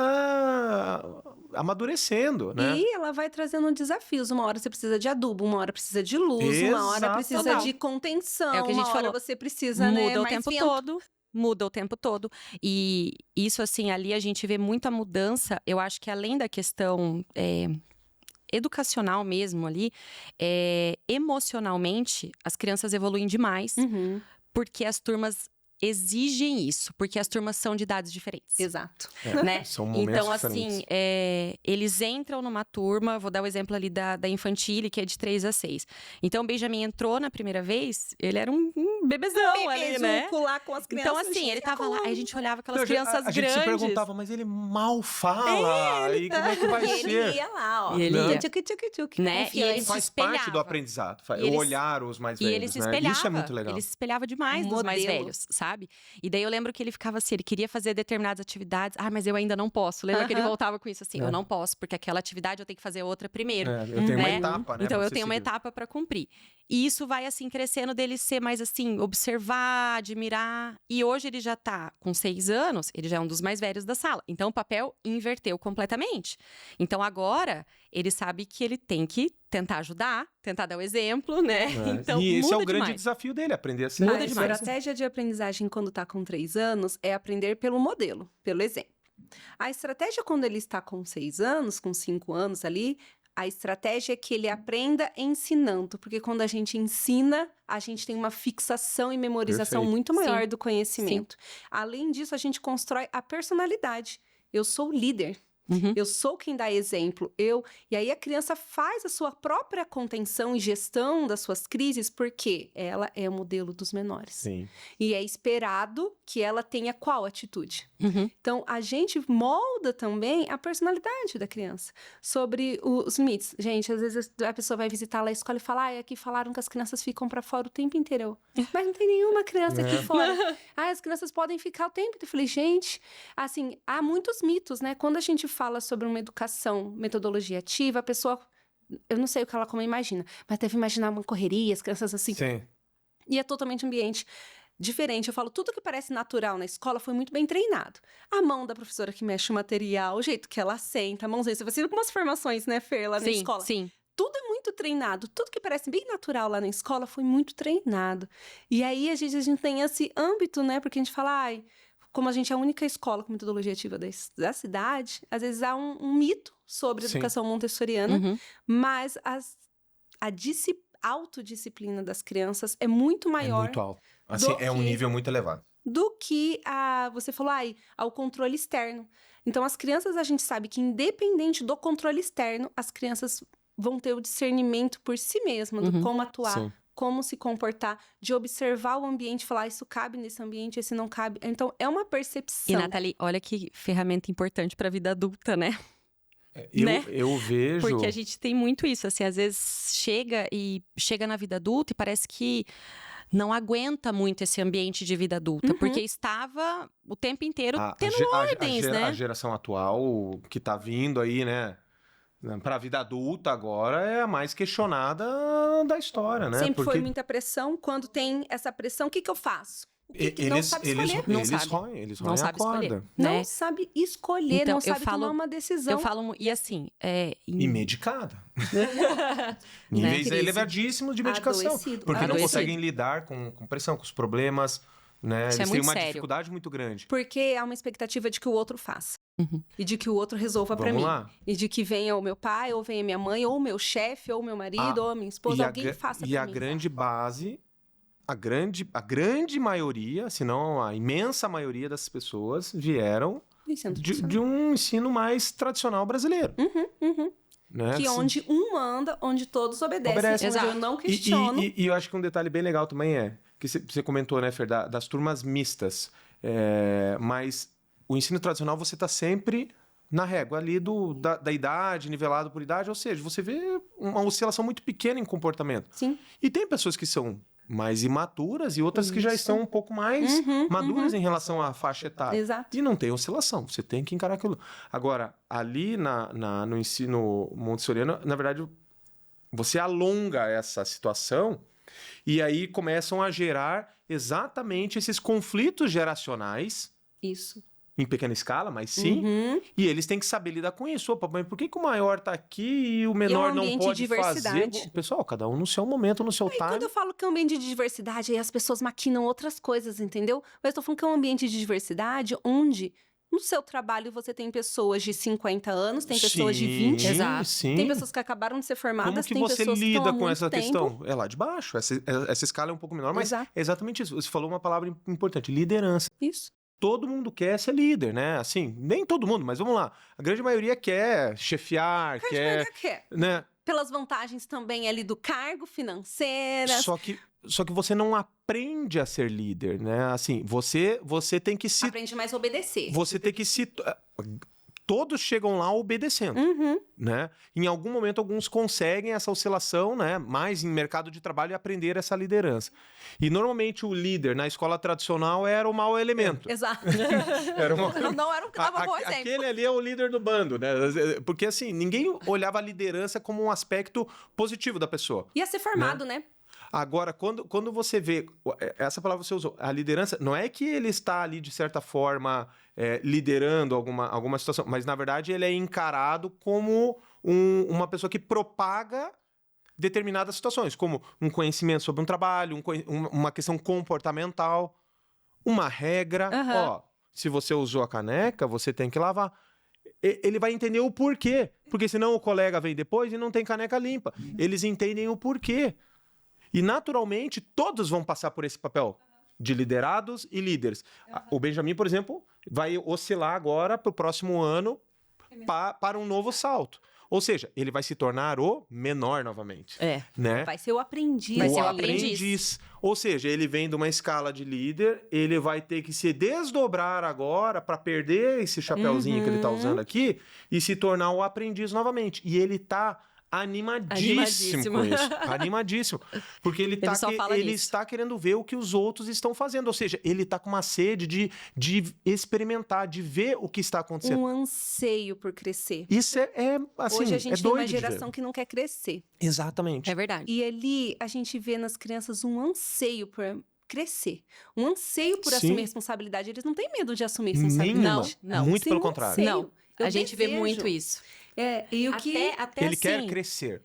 amadurecendo, né? E ela vai trazendo desafios. Uma hora você precisa de adubo, uma hora precisa de luz, uma hora precisa de contenção, é o que a gente falou. Você precisa, muda o tempo todo. Muda o tempo todo. E isso, assim, ali a gente vê muita mudança. Eu acho que além da questão educacional mesmo ali, emocionalmente, as crianças evoluem demais. Porque as turmas exigem isso, porque as turmas são de idades diferentes. Exato. Né? São momentos então, diferentes. assim, eles entram numa turma, vou dar o exemplo ali da Infantile, que é de 3 a 6. Então, o Benjamin entrou na primeira vez, ele era um bebezão ali, né? Lá com as crianças. Então, assim, ele tava lá, aí a gente olhava aquelas crianças grandes. A gente se perguntava, mas ele mal fala, e como é que vai ser? Ele ia lá, ó. E ele ia. Tchuc, né? E ele faz se espelhava. parte do aprendizado, o olhar os mais velhos, E ele se né? espelhava. Isso é muito legal. Ele se espelhava demais dos mais velhos, sabe? E daí eu lembro que ele ficava assim, ele queria fazer determinadas atividades. Mas eu ainda não posso. Lembra que ele voltava com isso assim, eu não posso, porque aquela atividade eu tenho que fazer outra primeiro. Eu tenho uma etapa, né? Então eu tenho uma etapa para cumprir. E isso vai, assim, crescendo dele ser mais, assim, observar, admirar. E hoje ele já tá com 6 anos, ele já é um dos mais velhos da sala. Então o papel inverteu completamente. Então agora ele sabe que ele tem que tentar ajudar, tentar dar o exemplo, né? Então, e esse é o grande demais. desafio dele, aprender a ser. Muda A demais. estratégia de aprendizagem quando está com 3 anos é aprender pelo modelo, pelo exemplo. A estratégia quando ele está com 6 anos, com 5 anos ali, a estratégia é que ele aprenda ensinando, porque quando a gente ensina, a gente tem uma fixação e memorização muito maior do conhecimento. Além disso, a gente constrói a personalidade. Eu sou líder. Eu sou quem dá exemplo. E aí a criança faz a sua própria contenção e gestão das suas crises, porque ela é o modelo dos menores. Sim. E é esperado que ela tenha qual atitude? Então, a gente molda também a personalidade da criança. Sobre os mitos. Gente, às vezes a pessoa vai visitar lá a escola e fala, aqui falaram que as crianças ficam pra fora o tempo inteiro. Mas não tem nenhuma criança aqui fora. As crianças podem ficar o tempo inteiro. Eu falei, gente, assim, há muitos mitos, né? Quando a gente fala sobre uma educação, metodologia ativa, a pessoa, eu não sei o que ela como imagina, mas deve imaginar uma correria, as crianças assim. Sim. E é totalmente ambiente diferente. Eu falo, tudo que parece natural na escola foi muito bem treinado. A mão da professora que mexe o material, o jeito que ela senta, a mãozinha. Você vai com umas formações, né, Fer, lá na escola. Sim. Tudo é muito treinado. Tudo que parece bem natural lá na escola foi muito treinado. E aí, a gente tem esse âmbito, né? Porque a gente fala, ai, como a gente é a única escola com metodologia ativa da cidade, às vezes há um mito sobre a Sim. educação montessoriana, Uhum. mas a autodisciplina das crianças é muito É maior muito alto. Assim, do é um que- nível muito elevado. do que você falou, ao controle externo. Então, as crianças, a gente sabe que independente do controle externo, as crianças vão ter o discernimento por si mesmas, do como atuar, Sim. como se comportar, de observar o ambiente e falar, isso cabe nesse ambiente, esse não cabe. Então, é uma percepção. E, Nathalie, olha que ferramenta importante pra vida adulta, né? Eu, Né? eu vejo... Porque a gente tem muito isso, assim, às vezes chega na vida adulta e parece que não aguenta muito esse ambiente de vida adulta, Uhum. porque estava o tempo inteiro tendo ge- ordens, né? A geração atual que tá vindo aí, né? Pra vida adulta agora é a mais questionada da história, né? Sempre foi Porque muita pressão. Quando tem essa pressão, o que eu faço? O que não eles, sabe eles, escolher. Não eles sabe. roem, eles Não roem a sabe escolher. corda. Né? Não sabe escolher, Então, não eu sabe falo- tomar uma decisão. Eu falo, e assim, E medicada. Níveis Crise. elevadíssimos de medicação. Adoecido. Porque não Adoecido. conseguem lidar com pressão, com os problemas, né? Isso é Eles têm muito uma sério. dificuldade muito grande. Porque há uma expectativa de que o outro faça. Uhum. E de que o outro resolva pra Vamos mim. lá. E de que venha o meu pai, ou venha minha mãe, ou o meu chefe, ou o meu marido, ou a minha esposa, alguém faça E pra a mim. grande base, a grande maioria, se não a imensa maioria dessas pessoas vieram Ensino de tradicional. um ensino mais tradicional brasileiro. Né? Que onde um manda, onde todos obedecem. Obedecem. Onde eu Exato. não questiono. E eu acho que um detalhe bem legal também é, que você comentou, né, Fer, das turmas mistas. Mas o ensino tradicional você está sempre na régua ali da idade, nivelado por idade, ou seja, você vê uma oscilação muito pequena em comportamento. Sim. E tem pessoas que são mais imaturas e outras que já Isso. estão um pouco mais Uhum, maduras em relação à faixa etária. Exato. E não tem oscilação, você tem que encarar aquilo. Agora, ali no ensino montessoriano, na verdade, você alonga essa situação e aí começam a gerar exatamente esses conflitos geracionais, Isso. em pequena escala, mas sim, Uhum. e eles têm que saber lidar com isso. Opa, mas por que o maior tá aqui e o menor não ambiente de pode fazer? diversidade. Pessoal, cada um no seu momento, no seu E quando time. eu falo que é um ambiente de diversidade, aí as pessoas maquinam outras coisas, entendeu? Mas eu tô falando que é um ambiente de diversidade onde no seu trabalho você tem pessoas de 50 anos, tem pessoas de 20, Exato. Sim. tem pessoas que acabaram de ser formadas, Como que tem você pessoas que estão lida há com muito essa tempo. questão? É lá de baixo. Essa escala é um pouco menor, mas Exato. é exatamente isso. Você falou uma palavra importante: liderança. Isso. Todo mundo quer ser líder, né? Assim, nem todo mundo, mas vamos lá. A grande maioria quer chefiar, quer, né? Pelas vantagens também ali do cargo, financeiras. Só que você não aprende a ser líder, né? Assim, você tem que se Aprende mais a obedecer. você tem que se todos chegam lá obedecendo, Uhum. né? Em algum momento alguns conseguem essa oscilação, né? Mais em mercado de trabalho e aprender essa liderança. E normalmente o líder na escola tradicional era o mau elemento. Exato. Era uma... Não era um bom exemplo. Aquele ali é o líder do bando, né? Porque assim, ninguém olhava a liderança como um aspecto positivo da pessoa. Ia ser formado, né? Agora, quando você vê, essa palavra você usou, a liderança, não é que ele está ali, de certa forma, liderando alguma situação, mas, na verdade, ele é encarado como uma pessoa que propaga determinadas situações, como um conhecimento sobre um trabalho, uma questão comportamental, uma regra. Aham. Ó, se você usou a caneca, você tem que lavar. Ele vai entender o porquê, porque senão o colega vem depois e não tem caneca limpa. Eles entendem o porquê. E, naturalmente, todos vão passar por esse papel de liderados e líderes. O Benjamin, por exemplo, vai oscilar agora para o próximo ano para um novo salto. Ou seja, ele vai se tornar o menor novamente. Né? Vai ser o aprendiz. Vai ser o aprendiz. Ou seja, ele vem de uma escala de líder, ele vai ter que se desdobrar agora para perder esse chapéuzinho que ele está usando aqui e se tornar o aprendiz novamente. E ele está animadíssimo com isso. Animadíssimo. Porque ele está querendo ver o que os outros estão fazendo. Ou seja, ele está com uma sede de experimentar, de ver o que está acontecendo. Um anseio por crescer. Isso assim, hoje a gente é tem doido uma de ver. geração que não quer crescer. Exatamente. É verdade. E ali a gente vê nas crianças um anseio por crescer. Um anseio por Sim. assumir responsabilidade. Eles não têm medo de assumir responsabilidade. Não. Muito Sim, pelo um contrário. anseio. Não, Eu a gente vê desejo. muito isso. E o que... Até Ele assim, quer crescer.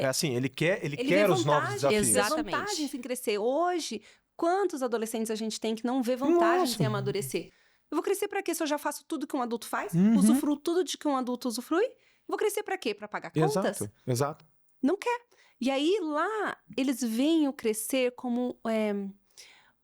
Assim, ele Ele quer vê os novos vantagem, desafios. vê Exatamente. vantagens em crescer. Hoje, quantos adolescentes a gente tem que não vê vantagens Nossa. em amadurecer? Eu vou crescer pra quê se eu já faço tudo que um adulto faz? Uhum. Usufruo tudo de que um adulto usufrui? Vou crescer pra quê? Pra pagar contas? Exato. Não quer. E aí, lá, eles veem o crescer como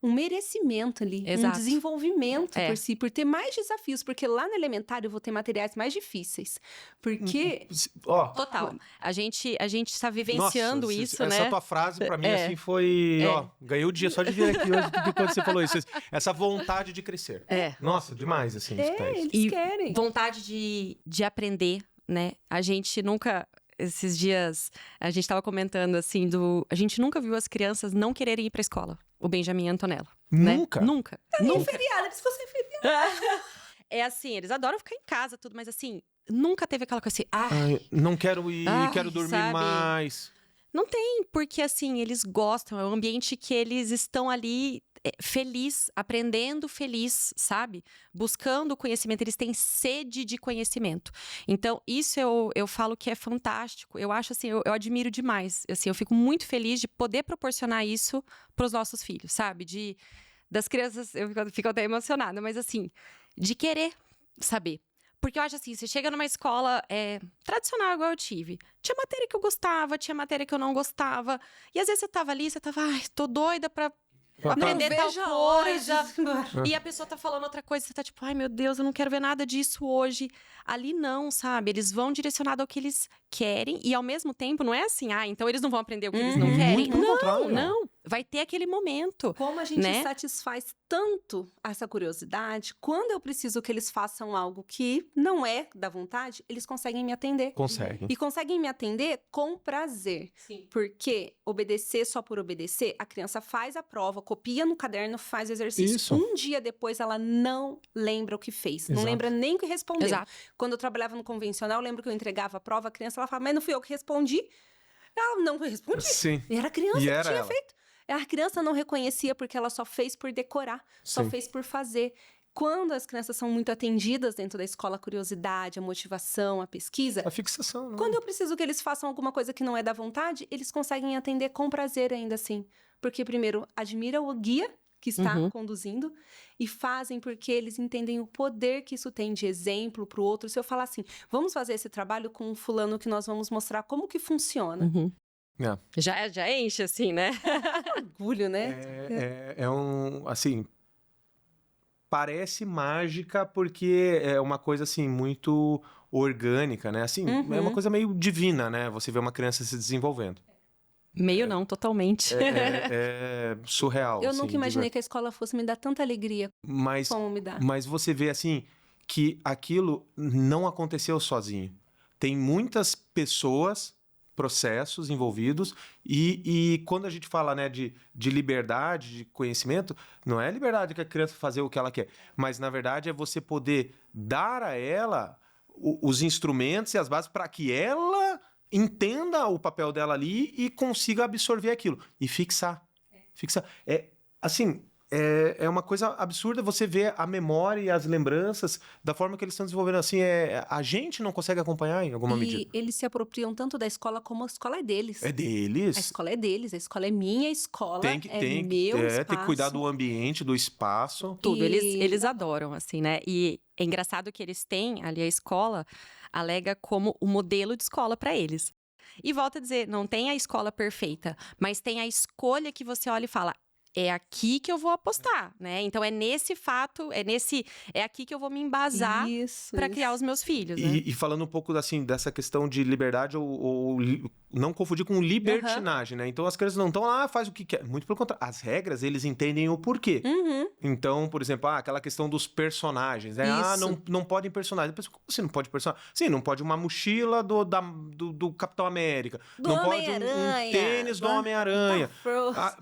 um merecimento ali. Um Exato. desenvolvimento É. por si, por ter mais desafios. Porque lá no elementar eu vou ter materiais mais difíceis. Porque... Ó, Total. A gente está vivenciando nossa, isso, essa né? tua frase, pra mim, É. assim, foi... É. Ó, ganhei o dia só de vir aqui hoje, quando você falou isso. Essa vontade de crescer. É. Nossa, demais, assim, escutar isso. eles E querem. vontade de aprender, né? A gente nunca... Esses dias, a gente estava comentando, assim, a gente nunca viu as crianças não quererem ir pra escola. O Benjamin e a Antonella. Nunca? Né? Nunca. Nem feriado, eles ficam sem feriado. É assim, eles adoram ficar em casa, tudo, mas assim, nunca teve aquela coisa assim, Ai, não quero ir, Ai, quero dormir sabe? mais. Não tem, porque assim, eles gostam, é um ambiente que eles estão ali feliz, aprendendo feliz, sabe? Buscando conhecimento, eles têm sede de conhecimento. Então, isso eu falo que é fantástico. Eu acho assim, eu admiro demais. Assim, eu fico muito feliz de poder proporcionar isso para os nossos filhos, sabe? Das crianças, eu fico até emocionada, mas assim, de querer saber. Porque eu acho assim, você chega numa escola tradicional, igual eu tive. Tinha matéria que eu gostava, tinha matéria que eu não gostava. E às vezes você tava ali, ai, tô doida pra aprender Não tal vejo a hora coisa. de ir embora. E a pessoa tá falando outra coisa, você tá tipo, ai meu Deus, eu não quero ver nada disso hoje. Ali não, sabe? Eles vão direcionado ao que eles querem e ao mesmo tempo não é assim, então eles não vão aprender o que eles não querem. muito pelo contrário. Não. Vai ter aquele momento. Como a gente né? satisfaz tanto essa curiosidade, quando eu preciso que eles façam algo que não é da vontade, eles conseguem me atender. Conseguem. E conseguem me atender com prazer. Sim. Porque obedecer só por obedecer, a criança faz a prova, copia no caderno, faz o exercício. Isso. Um dia depois, ela não lembra o que fez. Não Exato. lembra nem o que respondeu. Exato. Quando eu trabalhava no convencional, eu lembro que eu entregava a prova, a criança ela falava, mas não fui eu que respondi. Ela não respondi. Sim. E era a criança E que era tinha ela. feito. A criança não reconhecia porque ela só fez por decorar, só Sim. fez por fazer. Quando as crianças são muito atendidas dentro da escola, a curiosidade, a motivação, a pesquisa, A fixação, né? quando eu preciso que eles façam alguma coisa que não é da vontade, eles conseguem atender com prazer ainda assim. Porque, primeiro, admira o guia que está conduzindo e fazem porque eles entendem o poder que isso tem de exemplo para o outro. Se eu falar assim, vamos fazer esse trabalho com um fulano que nós vamos mostrar como que funciona. É. Já enche, assim, né? Orgulho, né? É um, assim, parece mágica porque é uma coisa, assim, muito orgânica, né? Assim, é uma coisa meio divina, né? Você vê uma criança se desenvolvendo. Meio não, totalmente. É surreal, Eu assim, nunca imaginei que a escola fosse me dar tanta alegria Mas, como me dá. mas você vê, assim, que aquilo não aconteceu sozinho. Tem muitas pessoas, processos envolvidos e quando a gente fala, né, de liberdade, de conhecimento, não é liberdade que a criança fazer o que ela quer, mas na verdade é você poder dar a ela os instrumentos e as bases para que ela entenda o papel dela ali e consiga absorver aquilo e fixar. É uma coisa absurda você ver a memória e as lembranças da forma que eles estão desenvolvendo. Assim, a gente não consegue acompanhar em alguma medida. E eles se apropriam tanto da escola como a escola é deles. É deles. A escola é deles, a escola é minha, a escola Tem que meu espaço. tem que cuidar do ambiente, do espaço. Tudo, E- eles adoram, assim, né? E é engraçado que eles têm ali a escola, alega como o modelo de escola para eles. E volta a dizer, não tem a escola perfeita, mas tem a escolha que você olha e fala, é aqui que eu vou apostar, né? Então é nesse fato, é aqui que eu vou me embasar Isso, para isso. criar os meus filhos, né? E falando um pouco assim, dessa questão de liberdade ou não confundir com libertinagem, né? Então as crianças não estão lá, faz o que quer. Muito pelo contrário. As regras, eles entendem o porquê. Então, por exemplo, aquela questão dos personagens, né? Ah, não podem personagens. Como assim não pode personagem? Sim, não pode uma mochila do Capitão América. Não pode um tênis do Homem-Aranha.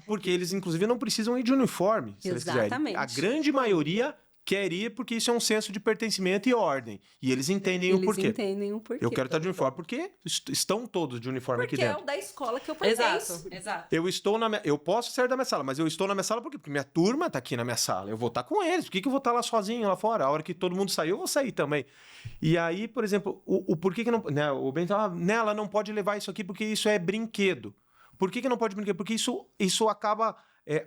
Porque eles, inclusive, não precisam ir de uniforme, se eles quiserem. A grande maioria quer ir porque isso é um senso de pertencimento e ordem. E eles entendem o porquê. Eles entendem o porquê. Eu quero estar de uniforme porque estão todos de uniforme aqui dentro. Porque é o da escola que eu pertenço. Exato. Eu posso sair da minha sala, mas eu estou na minha sala porque minha turma está aqui na minha sala. Eu vou estar com eles. Por que eu vou estar lá sozinho, lá fora? A hora que todo mundo sair, eu vou sair também. E aí, por exemplo, o porquê que não... Né, o Ben fala, ela não pode levar isso aqui porque isso é brinquedo. Por que não pode brinquedo? Porque isso acaba...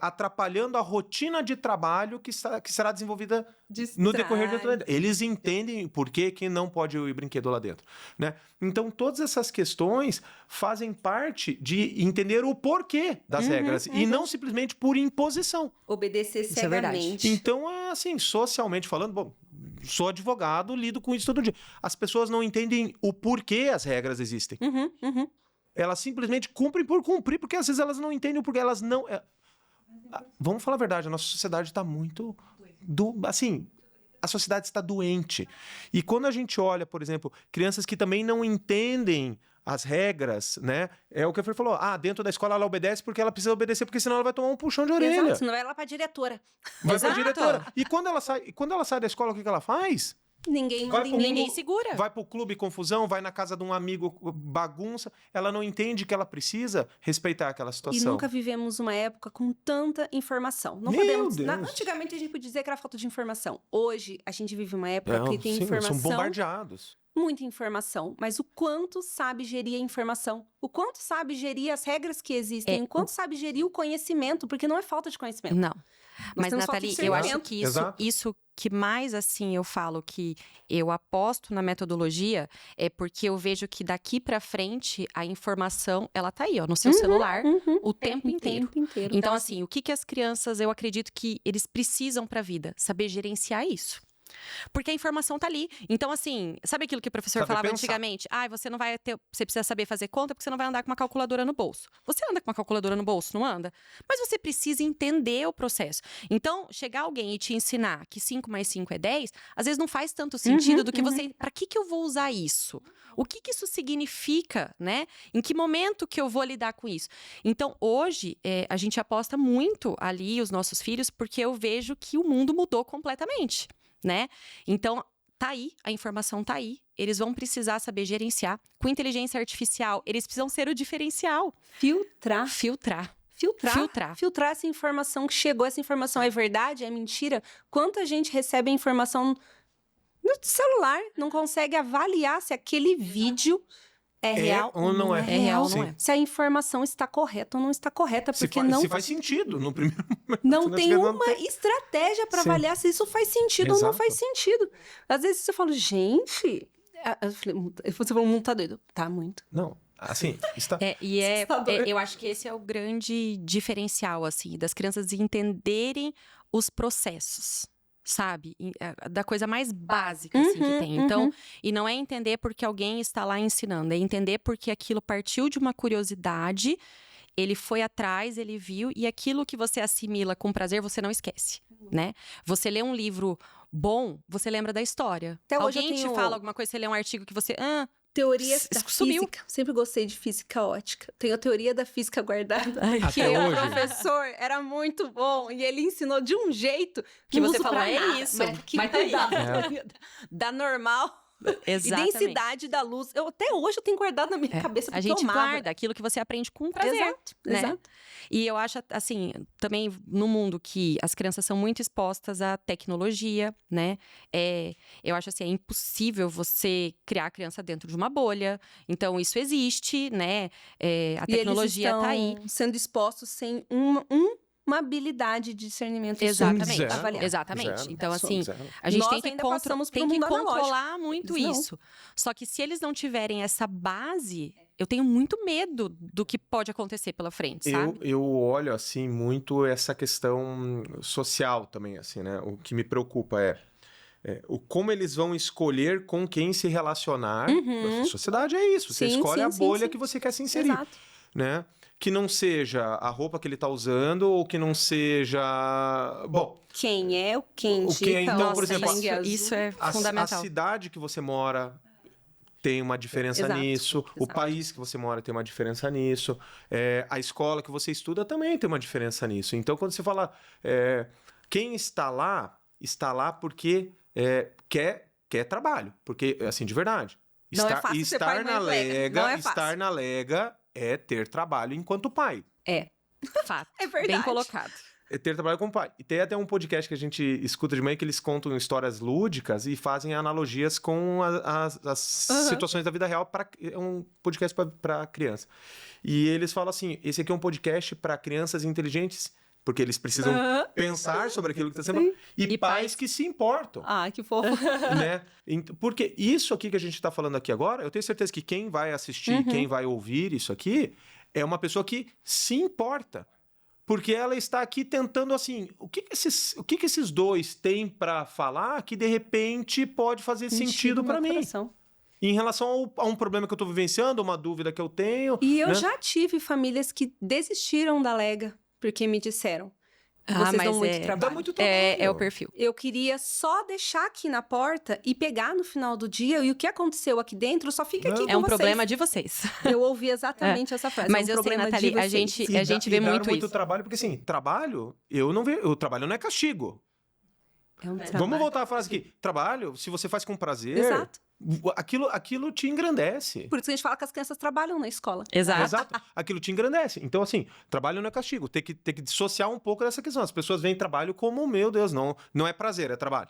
atrapalhando a rotina de trabalho que será desenvolvida no decorrer do tempo. Eles entendem por que não pode ir brinquedo lá dentro, né? Então, todas essas questões fazem parte de entender o porquê das regras e não simplesmente por imposição. Obedecer cegamente. Isso é verdade. Então, assim, socialmente falando, bom, sou advogado, lido com isso todo dia. As pessoas não entendem o porquê as regras existem. Elas simplesmente cumprem por cumprir, porque às vezes elas não entendem o porquê, elas não... Vamos falar a verdade, a nossa sociedade está muito... Assim, a sociedade está doente. E quando a gente olha, por exemplo, crianças que também não entendem as regras, né? É o que a Fer falou. Dentro da escola ela obedece porque ela precisa obedecer, porque senão ela vai tomar um puxão de orelha. Exato, senão vai lá pra diretora. Vai pra diretora. E quando ela sai da escola, o que ela faz? Ninguém segura. Vai pro clube confusão, vai na casa de um amigo bagunça. Ela não entende que ela precisa respeitar aquela situação. E nunca vivemos uma época com tanta informação. Não Meu podemos. Deus. Antigamente a gente podia dizer que era falta de informação. Hoje a gente vive uma época que tem informação. São bombardeados. Muita informação, mas o quanto sabe gerir a informação, o quanto sabe gerir as regras que existem, o quanto sabe gerir o conhecimento, porque não é falta de conhecimento. Não. Mas, Nathalie, eu acho que isso que mais, assim, eu falo que eu aposto na metodologia é porque eu vejo que daqui pra frente a informação, ela tá aí, ó, no seu celular o tempo inteiro. Então, assim, o que as crianças, eu acredito que eles precisam pra vida? Saber gerenciar isso. Porque a informação tá ali. Então, assim, sabe aquilo que o professor falava antigamente? Você não vai ter. Você precisa saber fazer conta porque você não vai andar com uma calculadora no bolso. Você anda com uma calculadora no bolso, não anda? Mas você precisa entender o processo. Então, chegar alguém e te ensinar que 5 mais 5 é 10, às vezes não faz tanto sentido do que você. Pra que eu vou usar isso? O que isso significa, né? Em que momento que eu vou lidar com isso? Então, hoje, a gente aposta muito ali, os nossos filhos, porque eu vejo que o mundo mudou completamente. Né? Então, tá aí, a informação tá aí. Eles vão precisar saber gerenciar. Com inteligência artificial, eles precisam ser o diferencial. Filtrar essa informação que chegou. Essa informação é verdade? É mentira? Quanta gente recebe a informação no celular, não consegue avaliar se aquele vídeo é real ou não é. É real ou não é. Se a informação está correta ou não está correta, porque se faz sentido no primeiro momento. Não tem uma estratégia para avaliar se isso faz sentido ou não faz sentido. Às vezes você fala, gente... Você falou, o mundo tá doido. Tá muito. Não, assim... Está... eu acho que esse é o grande diferencial, assim, das crianças entenderem os processos. Sabe? Da coisa mais básica, assim, que tem. Então, e não é entender porque alguém está lá ensinando, é entender porque aquilo partiu de uma curiosidade, ele foi atrás, ele viu, e aquilo que você assimila com prazer, você não esquece, né? Você lê um livro bom, você lembra da história. Até hoje alguém te fala alguma coisa, você lê um artigo que você... Teoria da física. Sempre gostei de física ótica. Tenho a teoria da física guardada. Que o professor era muito bom. E ele ensinou de um jeito que você falou, isso. Mas tá aí. Da normal. Exatamente. E densidade da luz. Até hoje eu tenho guardado na minha cabeça. A gente guarda aquilo que você aprende com prazer. Exato. E eu acho, assim, também no mundo que as crianças são muito expostas à tecnologia, né? Eu acho assim, é impossível você criar a criança dentro de uma bolha. Então, isso existe, né? A tecnologia tá aí. Sendo expostos sem uma habilidade de discernimento. Exatamente. Avaliar. Exatamente. Zero. então, assim, a gente tem que controlar analógico. muito isso. Só que se eles não tiverem essa base, eu tenho muito medo do que pode acontecer pela frente, sabe? Eu olho, assim, muito essa questão social também, assim, né? O que me preocupa como eles vão escolher com quem se relacionar. A sociedade é isso. Você Sim, escolhe sim, a sim, bolha sim. que você quer se inserir. Exato. Né? Que não seja a roupa que ele está usando ou que não seja... Bom, Quem é, quem o que é, indica, então, o por exemplo, sangue azul. isso é a fundamental. cidade que você mora tem uma diferença Exato, nisso. O exato. país que você mora tem uma diferença nisso. A escola que você estuda também tem uma diferença nisso. Então, quando você fala... quem está lá porque quer trabalho. Porque, assim, de verdade. Não é fácil ser pai e mãe lega. Não é fácil. Estar na lega é ter trabalho enquanto pai. Fato. É verdade. Bem colocado. É ter trabalho como pai. E tem até um podcast que a gente escuta de manhã que eles contam histórias lúdicas e fazem analogias com as situações da vida real. É um podcast para criança. E eles falam assim, esse aqui é um podcast para crianças inteligentes, porque eles precisam pensar sobre aquilo que está sendo... E pais que se importam. Ah, que fofo. Né? Porque isso aqui que a gente está falando aqui agora, eu tenho certeza que quem vai assistir, quem vai ouvir isso aqui, é uma pessoa que se importa. Porque ela está aqui tentando, assim, o que esses dois têm para falar que, de repente, pode fazer sentido para mim? Coração. Em relação a um problema que eu estou vivenciando, uma dúvida que eu tenho. E eu né? já tive famílias que desistiram da lega, porque me disseram, vocês dão muito trabalho. Dá muito trabalho. É o perfil. Eu queria só deixar aqui na porta e pegar no final do dia, e o que aconteceu aqui dentro só fica aqui com É um vocês. problema de vocês. Eu ouvi exatamente essa frase. Mas é um eu sei, problema Nathalie, de a vocês. gente vê muito muito isso. trabalho, porque assim, trabalho, eu não vejo. O trabalho não é castigo. É um Vamos trabalho. voltar à frase aqui. Trabalho, se você faz com prazer, Exato. aquilo te engrandece. Por isso que a gente fala que as crianças trabalham na escola. Exato. Exato. Aquilo te engrandece. Então, assim, trabalho não é castigo. Tem que dissociar um pouco dessa questão. As pessoas veem trabalho como, meu Deus, não é prazer, é trabalho.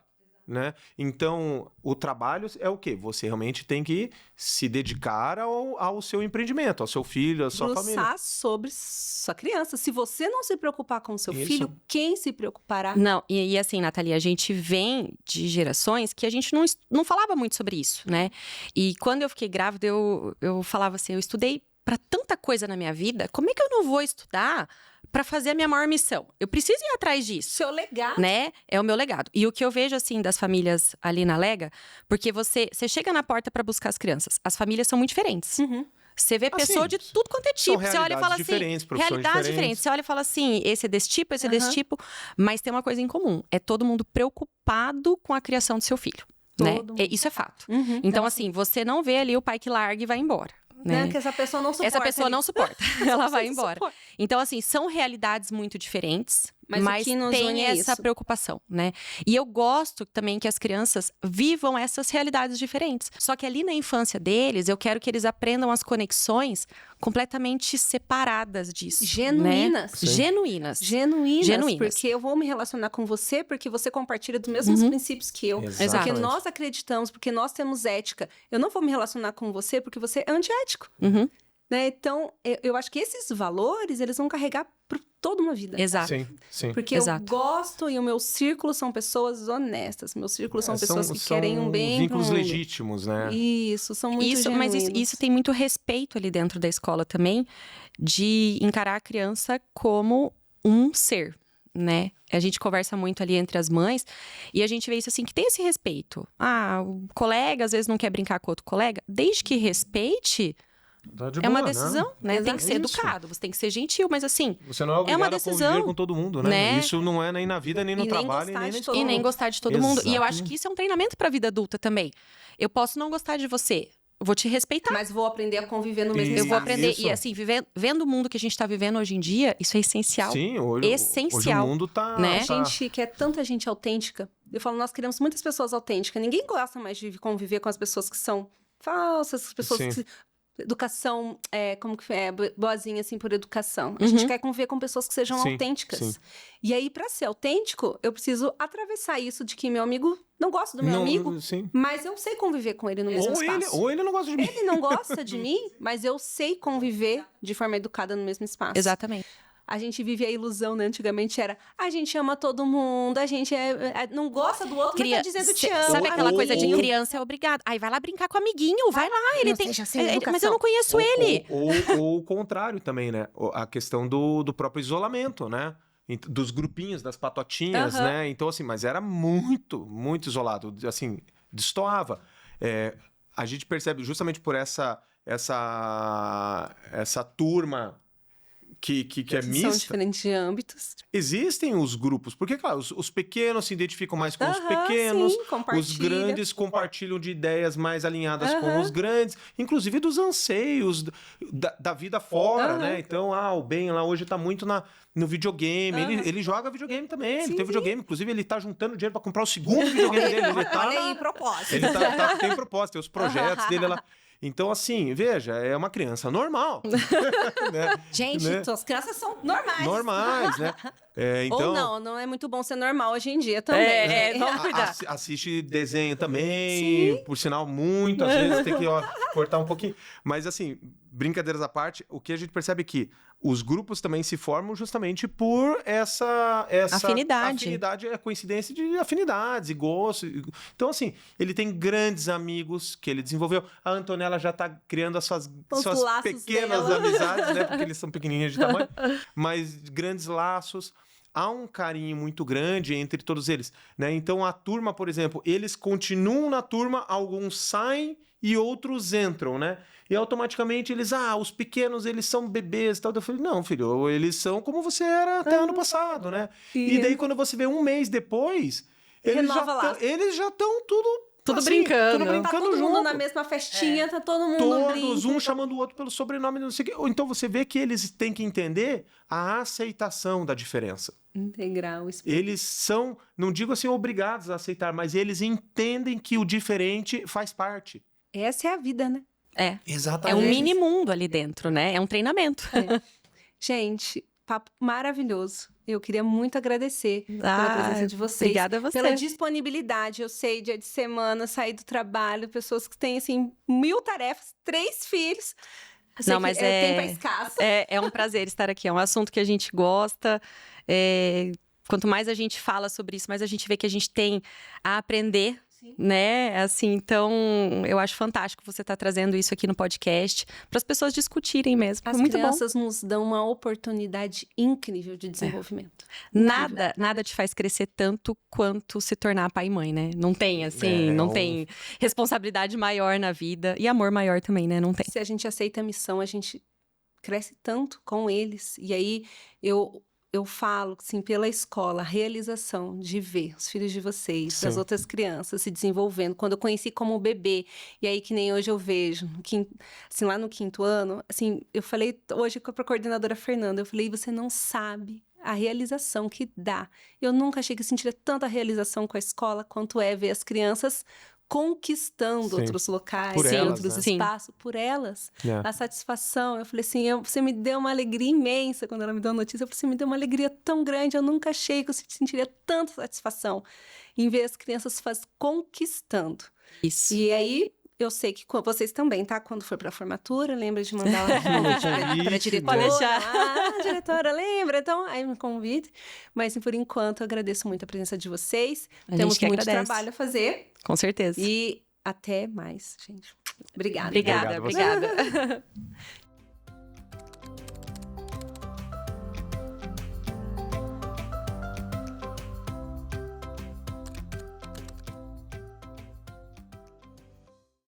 Né? Então, o trabalho é o quê? Você realmente tem que se dedicar ao seu empreendimento, ao seu filho, à sua família. Debruçar sobre sua criança. Se você não se preocupar com o seu Isso. filho, quem se preocupará? Não, e assim, Nathalie, a gente vem de gerações que a gente não falava muito sobre isso, né? E quando eu fiquei grávida, eu falava assim, eu estudei para tanta coisa na minha vida, como é que eu não vou estudar para fazer a minha maior missão? Eu preciso ir atrás disso. Seu legado. Né? É o meu legado. E o que eu vejo, assim, das famílias ali na Lega, porque você chega na porta para buscar as crianças, as famílias são muito diferentes. Você vê pessoa de tudo quanto é tipo. São Você olha e fala assim. diferentes, profissões Realidades diferentes. Você olha e fala assim: esse é desse tipo, esse é desse tipo. Mas tem uma coisa em comum: é todo mundo preocupado com a criação do seu filho. Né? Todo mundo. Isso é fato. Então, assim, você não vê ali o pai que larga e vai embora. Né? Né? Que essa pessoa não suporta. Essa pessoa não suporta. Ela vai embora. Suporta. Então, assim, são realidades muito diferentes, Mas o mas que nos une tem é essa isso. preocupação, né? E eu gosto também que as crianças vivam essas realidades diferentes. Só que ali na infância deles, eu quero que eles aprendam as conexões completamente separadas disso. Genuínas. Né? Sim. Genuínas. Genuínas. Porque eu vou me relacionar com você porque você compartilha dos mesmos princípios que eu. Exatamente. Porque nós acreditamos, porque nós temos ética. Eu não vou me relacionar com você porque você é antiético. Uhum. Né? Então, eu acho que esses valores, eles vão carregar por toda uma vida. Exato. Sim. Porque Exato. eu gosto e o meu círculo são pessoas honestas. Meus círculos são pessoas que querem um bem pro vínculos mundo. legítimos, né? Isso, são muito Mas genuínos. isso tem muito respeito ali dentro da escola também, de encarar a criança como um ser, né? A gente conversa muito ali entre as mães e a gente vê isso assim, que tem esse respeito. Ah, o colega às vezes não quer brincar com outro colega, desde que respeite, Tá de é uma boa, decisão, né? Tem que ser Isso. educado, você tem que ser gentil, mas assim, Você não é obrigado uma a decisão, conviver com todo mundo, né? né? Isso não é nem na vida, nem no E nem trabalho, gostar nem de na todo e escola. nem gostar de todo mundo. E eu acho Exato. que isso é um treinamento pra vida adulta também. Eu posso não gostar de você, eu vou te respeitar. Mas vou aprender a conviver no mesmo Isso. Eu vou espaço. aprender. Isso. E assim, vendo o mundo que a gente tá vivendo hoje em dia, isso é essencial. Sim, hoje Essencial, o mundo tá... né? A gente quer tanta gente autêntica. Eu falo, nós queremos muitas pessoas autênticas. Ninguém gosta mais de conviver com as pessoas que são falsas, as pessoas Sim. que... Educação, como que é? Boazinha, assim, por educação. A gente quer conviver com pessoas que sejam Sim, autênticas. sim. E aí, pra ser autêntico, eu preciso atravessar isso de que meu amigo não gosta do meu amigo, Sim. mas eu sei conviver com ele no mesmo espaço. Ou ele não gosta de mim. Ele não gosta de mim, mas eu sei conviver de forma educada no mesmo espaço. Exatamente. A gente vive a ilusão, né? Antigamente era, a gente ama todo mundo, a gente não gosta do outro, mas tá dizendo te amo. Sabe aquela coisa de amiguinho? criança é obrigado? Aí vai lá brincar com o amiguinho, vai lá, ele Não tem. seja sem Mas educação. eu não conheço ele. Ou o contrário também, né? A questão do próprio isolamento, né? dos grupinhos, das patotinhas, né? Então, assim, mas era muito, muito isolado, assim, destoava. A gente percebe justamente por essa turma que é mista. São diferentes âmbitos. Existem os grupos, porque, claro, os pequenos se identificam mais com os pequenos, sim, os grandes compartilham de ideias mais alinhadas com os grandes, inclusive dos anseios da vida fora, né? Então, o Ben lá hoje tá muito no videogame, ele joga videogame também, ele tem videogame, inclusive ele tá juntando dinheiro para comprar o segundo videogame dele. Ele tá, olha aí, propósito. Ele tem propósito, tem os projetos dele lá. Então, assim, veja, é uma criança normal. Né? Gente, né? as crianças são normais. Normais, né? Então, ou não é muito bom ser normal hoje em dia também. Vamos cuidar. Assiste desenho também, por sinal, muito, às vezes tem que cortar um pouquinho. Mas, assim, brincadeiras à parte, o que a gente percebe é que os grupos também se formam justamente por essa afinidade. É coincidência de afinidades e gostos. Então, assim, ele tem grandes amigos que ele desenvolveu. A Antonella já tá criando as suas pequenas amizades, né? Porque eles são pequenininhos de tamanho, mas grandes laços. Há um carinho muito grande entre todos eles, né? Então, a turma, por exemplo, eles continuam na turma, alguns saem e outros entram, né? E automaticamente eles, os pequenos, eles são bebês e tal. Eu falei, não, filho, eles são como você era até ano passado, né? E daí, quando você vê um mês depois, eles já estão tudo assim, brincando. Tá todo junto. mundo na mesma festinha, tá todo mundo Todos, um chamando o outro pelo sobrenome, não sei o quê. Ou então você vê que eles têm que entender a aceitação da diferença. Integrar o espírito. Eles são, não digo assim, obrigados a aceitar, mas eles entendem que o diferente faz parte. Essa é a vida, né? Exatamente. É um mini mundo ali dentro, né? É um treinamento. Gente, papo maravilhoso. Eu queria muito agradecer pela presença de vocês. Obrigada a você. Pela disponibilidade. Eu sei, dia de semana, sair do trabalho, pessoas que têm, assim, 1000 tarefas, 3 filhos. Não, mas tempo é escasso. É um prazer estar aqui. É um assunto que a gente gosta. Quanto mais a gente fala sobre isso, mais a gente vê que a gente tem a aprender. Sim. Né? Assim, então, eu acho fantástico você estar trazendo isso aqui no podcast para as pessoas discutirem mesmo. As muito crianças bom. nos dão uma oportunidade incrível de desenvolvimento. Nada te faz crescer tanto quanto se tornar pai e mãe, né? Não tem, assim, tem responsabilidade maior na vida e amor maior também, né? Não tem. Se a gente aceita a missão, a gente cresce tanto com eles. E aí, eu falo, assim, pela escola, a realização de ver os filhos de vocês, das outras crianças se desenvolvendo. Quando eu conheci como bebê, e aí que nem hoje eu vejo, assim, lá no 5º ano, assim, eu falei hoje com a coordenadora Fernanda, eu falei, você não sabe a realização que dá. Eu nunca achei que eu sentiria tanta realização com a escola quanto é ver as crianças conquistando outros locais, outros espaços, por elas. A satisfação, eu falei assim, você me deu uma alegria imensa quando ela me deu a notícia, eu falei, você me deu uma alegria tão grande, eu nunca achei que eu sentiria tanta satisfação em ver as crianças conquistando. Isso. E aí, eu sei que vocês também, tá? Quando for pra formatura, lembra de mandar lá pra diretora. Pode deixar. Diretora, lembra? Então, aí me convide. Mas, por enquanto, eu agradeço muito a presença de vocês. Temos muito trabalho a fazer. Com certeza. E até mais, gente. Obrigada. Obrigada.